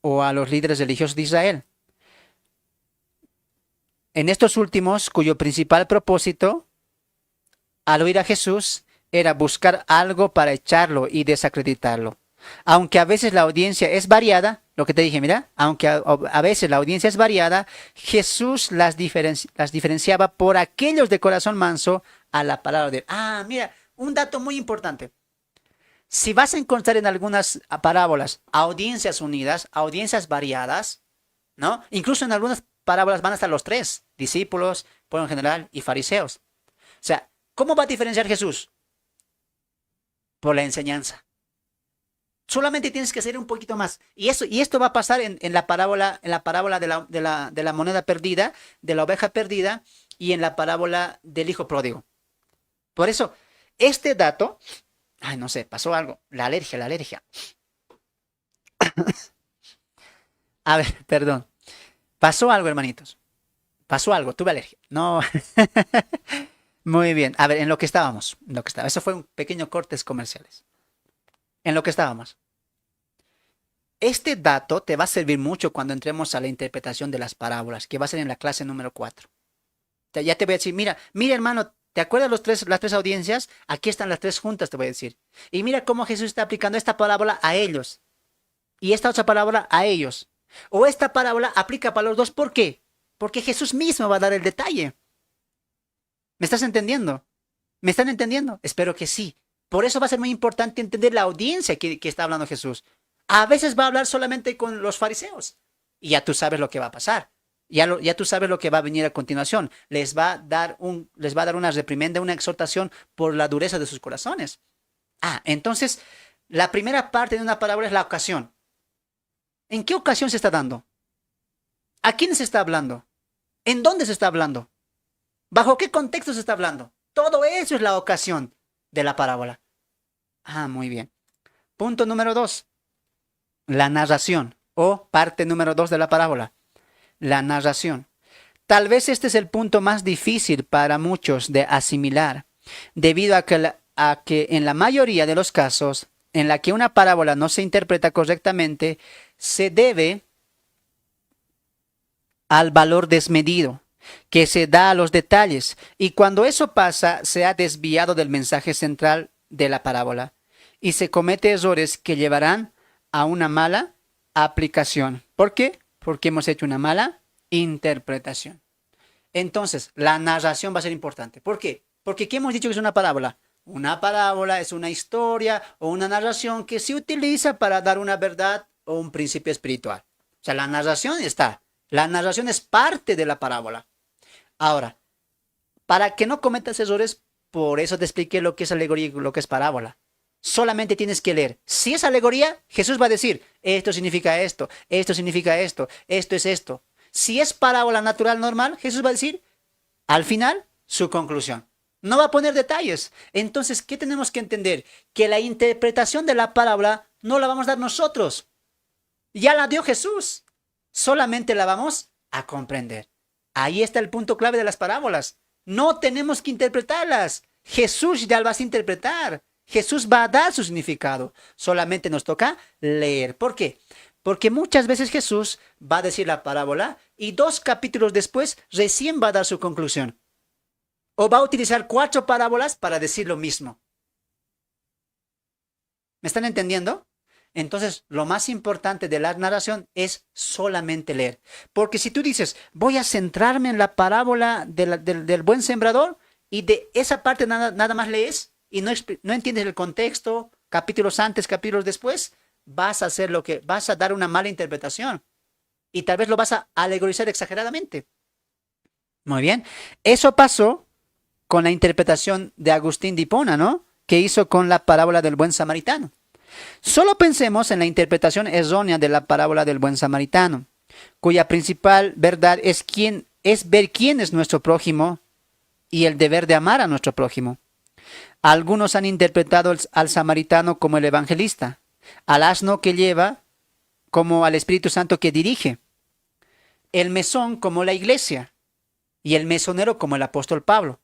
o a los líderes religiosos de Israel. En estos últimos, cuyo principal propósito al oír a Jesús era buscar algo para echarlo y desacreditarlo. Aunque a veces la audiencia es variada, lo que te dije, mira, aunque a veces la audiencia es variada, Jesús las diferenciaba por aquellos de corazón manso a la palabra de él. Mira, un dato muy importante. Si vas a encontrar en algunas parábolas audiencias unidas, audiencias variadas, ¿no? Incluso en algunas parábolas van hasta los tres, discípulos, pueblo en general y fariseos. O sea, ¿cómo va a diferenciar Jesús? Por la enseñanza. Solamente tienes que hacer un poquito más. Y esto va a pasar en la parábola de la moneda perdida, de la oveja perdida, y en la parábola del hijo pródigo. Por eso, este dato, no sé, pasó algo. La alergia. A ver, perdón. Pasó algo, hermanitos. Pasó algo, tuve alergia. No. Muy bien. A ver, en lo que estábamos. Eso fue un pequeño cortes comerciales. En lo que estábamos. Este dato te va a servir mucho cuando entremos a la interpretación de las parábolas, que va a ser en la clase número 4. Ya te voy a decir, mira hermano, ¿te acuerdas las tres audiencias? Aquí están las tres juntas, te voy a decir. Y mira cómo Jesús está aplicando esta parábola a ellos. Y esta otra parábola a ellos. O esta parábola aplica para los dos. ¿Por qué? Porque Jesús mismo va a dar el detalle. ¿Me estás entendiendo? ¿Me están entendiendo? Espero que sí. Por eso va a ser muy importante entender la audiencia que está hablando Jesús. A veces va a hablar solamente con los fariseos. Y ya tú sabes lo que va a pasar. Ya tú sabes lo que va a venir a continuación. Les va a dar una reprimenda, una exhortación por la dureza de sus corazones. Entonces, la primera parte de una parábola es la ocasión. ¿En qué ocasión se está dando? ¿A quién se está hablando? ¿En dónde se está hablando? ¿Bajo qué contexto se está hablando? Todo eso es la ocasión de la parábola. Muy bien. Punto número 2. La narración o parte número 2 de la parábola. La narración. Tal vez este es el punto más difícil para muchos de asimilar, debido a que en la mayoría de los casos en la que una parábola no se interpreta correctamente, se debe al valor desmedido que se da a los detalles, y cuando eso pasa, se ha desviado del mensaje central de la parábola y se comete errores que llevarán a una mala aplicación. ¿Por qué? Porque hemos hecho una mala interpretación. Entonces, la narración va a ser importante. ¿Por qué? Porque ¿qué hemos dicho que es una parábola? Una parábola es una historia o una narración que se utiliza para dar una verdad o un principio espiritual. O sea, la narración está. La narración es parte de la parábola. Ahora, para que no cometas errores, por eso te expliqué lo que es alegoría y lo que es parábola. Solamente tienes que leer. Si es alegoría, Jesús va a decir, esto significa esto significa esto es esto. Si es parábola natural normal, Jesús va a decir, al final, su conclusión. No va a poner detalles. Entonces, ¿qué tenemos que entender? Que la interpretación de la parábola no la vamos a dar nosotros. Ya la dio Jesús. Solamente la vamos a comprender. Ahí está el punto clave de las parábolas. No tenemos que interpretarlas. Jesús ya las va a interpretar. Jesús va a dar su significado. Solamente nos toca leer. ¿Por qué? Porque muchas veces Jesús va a decir la parábola y 2 capítulos después recién va a dar su conclusión. O va a utilizar 4 parábolas para decir lo mismo. ¿Me están entendiendo? Entonces, lo más importante de la narración es solamente leer. Porque si tú dices, voy a centrarme en la parábola del buen sembrador y de esa parte nada más lees y no entiendes el contexto, capítulos antes, capítulos después, vas a hacer vas a dar una mala interpretación y tal vez lo vas a alegorizar exageradamente. Muy bien. Eso pasó con la interpretación de Agustín de Hipona, ¿no? Que hizo con la parábola del buen samaritano. Solo pensemos en la interpretación errónea de la parábola del buen samaritano, cuya principal verdad es ver quién es nuestro prójimo y el deber de amar a nuestro prójimo. Algunos han interpretado al samaritano como el evangelista, al asno que lleva como al Espíritu Santo que dirige, el mesón como la iglesia y el mesonero como el apóstol Pablo.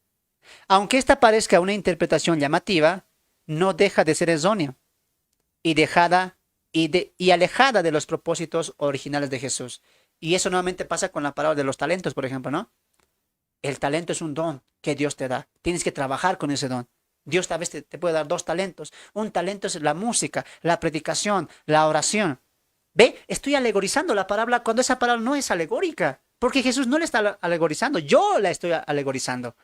Aunque esta parezca una interpretación llamativa, no deja de ser errónea y alejada de los propósitos originales de Jesús. Y eso nuevamente pasa con la parábola de los talentos, por ejemplo, ¿no? El talento es un don que Dios te da. Tienes que trabajar con ese don. Dios tal vez te puede dar 2 talentos. Un talento es la música, la predicación, la oración. ¿Ve? Estoy alegorizando la parábola cuando esa parábola no es alegórica. Porque Jesús no la está alegorizando. Yo la estoy alegorizando.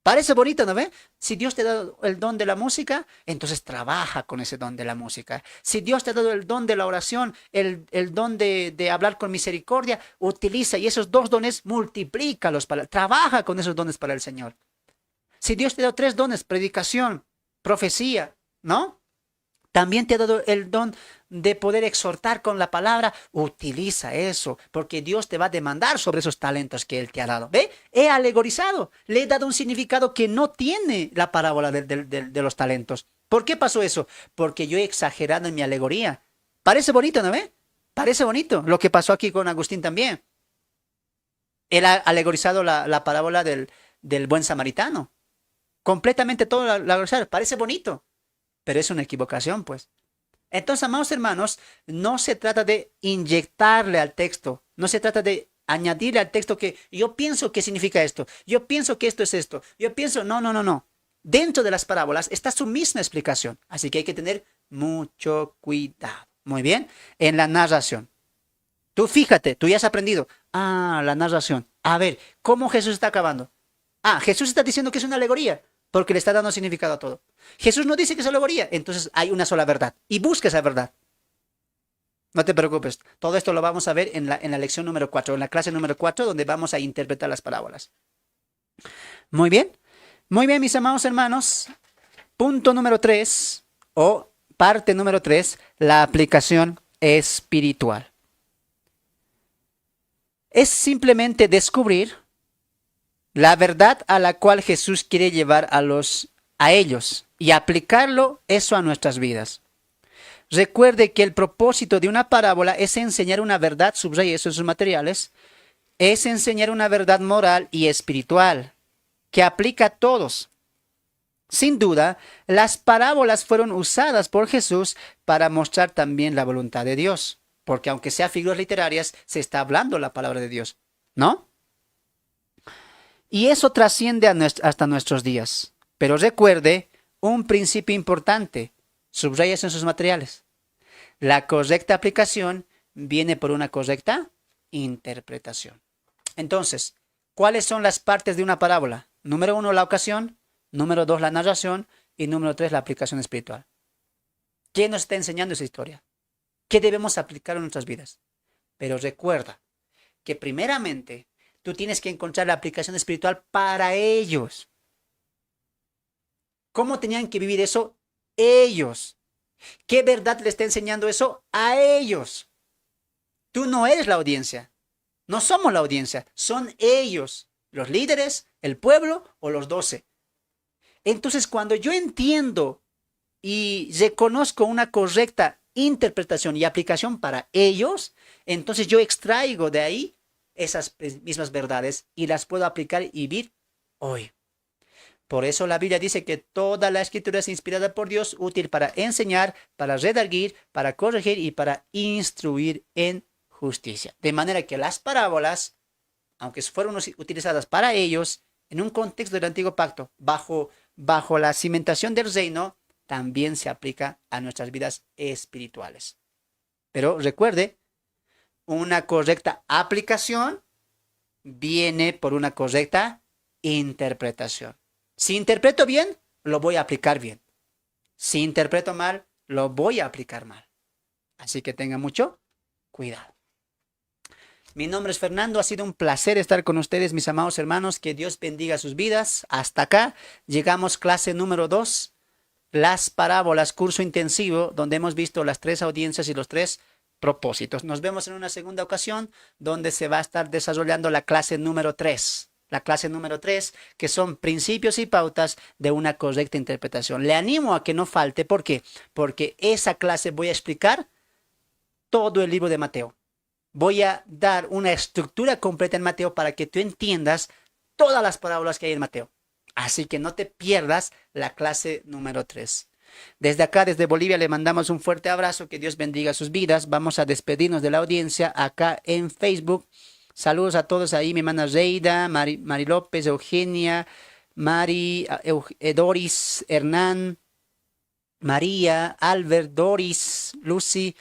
Parece bonito, ¿no ve? Si Dios te ha dado el don de la música, entonces trabaja con ese don de la música. Si Dios te ha dado el don de la oración, el don de hablar con misericordia, utiliza y esos 2 dones, multiplícalos, trabaja con esos dones para el Señor. Si Dios te ha dado 3 dones, predicación, profecía, ¿no? También te ha dado el don de poder exhortar con la palabra. Utiliza eso, porque Dios te va a demandar sobre esos talentos que Él te ha dado. ¿Ve? He alegorizado, le he dado un significado que no tiene la parábola de los talentos. ¿Por qué pasó eso? Porque yo he exagerado en mi alegoría. Parece bonito, ¿no ve? Parece bonito. Lo que pasó aquí con Agustín también. Él ha alegorizado la parábola del buen samaritano. Completamente todo la alegorizado. Parece bonito. Pero es una equivocación, pues. Entonces, amados hermanos, no se trata de inyectarle al texto, no se trata de añadirle al texto que yo pienso que significa esto, yo pienso que esto es esto, yo pienso, no. Dentro de las parábolas está su misma explicación, así que hay que tener mucho cuidado. Muy bien, en la narración. Tú fíjate, tú ya has aprendido. La narración. A ver, ¿cómo Jesús está acabando? Jesús está diciendo que es una alegoría. Porque le está dando significado a todo. Jesús no dice que es alegoría, entonces hay una sola verdad. Y busca esa verdad. No te preocupes, todo esto lo vamos a ver en la lección número 4, en la clase número 4, donde vamos a interpretar las parábolas. Muy bien, mis amados hermanos. Punto número 3, o parte número 3, la aplicación espiritual. Es simplemente descubrir la verdad a la cual Jesús quiere llevar a ellos y aplicarlo eso a nuestras vidas. Recuerde que el propósito de una parábola es enseñar una verdad, subraye eso en sus materiales, es enseñar una verdad moral y espiritual que aplica a todos. Sin duda, las parábolas fueron usadas por Jesús para mostrar también la voluntad de Dios, porque aunque sean figuras literarias, se está hablando la palabra de Dios, ¿no? Y eso trasciende hasta nuestros días. Pero recuerde un principio importante. Subrayes en sus materiales. La correcta aplicación viene por una correcta interpretación. Entonces, ¿cuáles son las partes de una parábola? Número 1, la ocasión. Número 2, la narración. Y número 3, la aplicación espiritual. ¿Quién nos está enseñando esa historia? ¿Qué debemos aplicar en nuestras vidas? Pero recuerda que primeramente tú tienes que encontrar la aplicación espiritual para ellos. ¿Cómo tenían que vivir eso? Ellos. ¿Qué verdad le está enseñando eso? A ellos. Tú no eres la audiencia. No somos la audiencia. Son ellos. Los líderes, el pueblo o los 12. Entonces, cuando yo entiendo y reconozco una correcta interpretación y aplicación para ellos, entonces yo extraigo de ahí esas mismas verdades y las puedo aplicar y vivir hoy. Por eso la Biblia dice que toda la escritura es inspirada por Dios, útil para enseñar, para redarguir, para corregir y para instruir en justicia. De manera que las parábolas, aunque fueron utilizadas para ellos, en un contexto del antiguo pacto, bajo la cimentación del reino, también se aplica a nuestras vidas espirituales. Pero recuerde, una correcta aplicación viene por una correcta interpretación. Si interpreto bien, lo voy a aplicar bien. Si interpreto mal, lo voy a aplicar mal. Así que tengan mucho cuidado. Mi nombre es Fernando, ha sido un placer estar con ustedes, mis amados hermanos. Que Dios bendiga sus vidas. Hasta acá llegamos clase número 2, las parábolas, curso intensivo, donde hemos visto las 3 audiencias y los 3 propósitos. Nos vemos en una segunda ocasión, donde se va a estar desarrollando la clase número 3. La clase número 3, que son principios y pautas de una correcta interpretación. Le animo a que no falte. ¿Por qué? Porque esa clase voy a explicar todo el libro de Mateo. Voy a dar una estructura completa en Mateo para que tú entiendas todas las parábolas que hay en Mateo. Así que no te pierdas la clase número 3. Desde acá, desde Bolivia, le mandamos un fuerte abrazo. Que Dios bendiga sus vidas. Vamos a despedirnos de la audiencia acá en Facebook. Saludos a todos ahí, mi hermana Reida, Mari López, Eugenia, Doris, Hernán, María, Albert, Doris, Lucy,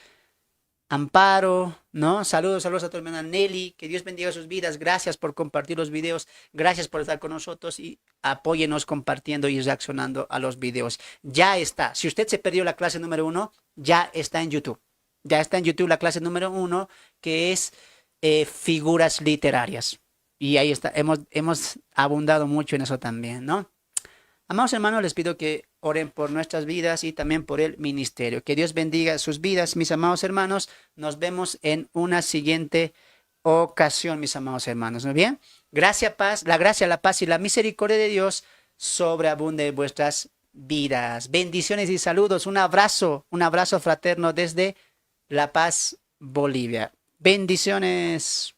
Amparo, ¿no? Saludos a tu hermana Nelly. Que Dios bendiga sus vidas. Gracias por compartir los videos. Gracias por estar con nosotros y apóyenos compartiendo y reaccionando a los videos. Ya está. Si usted se perdió la clase número 1, ya está en YouTube. Ya está en YouTube la clase número 1, que es figuras literarias. Y ahí está. Hemos abundado mucho en eso también, ¿no? Amados hermanos, les pido que oren por nuestras vidas y también por el ministerio. Que Dios bendiga sus vidas, mis amados hermanos. Nos vemos en una siguiente ocasión, mis amados hermanos. ¿No bien? Gracia, paz, la gracia, la paz y la misericordia de Dios sobreabunde en vuestras vidas. Bendiciones y saludos. Un abrazo fraterno desde La Paz, Bolivia. Bendiciones.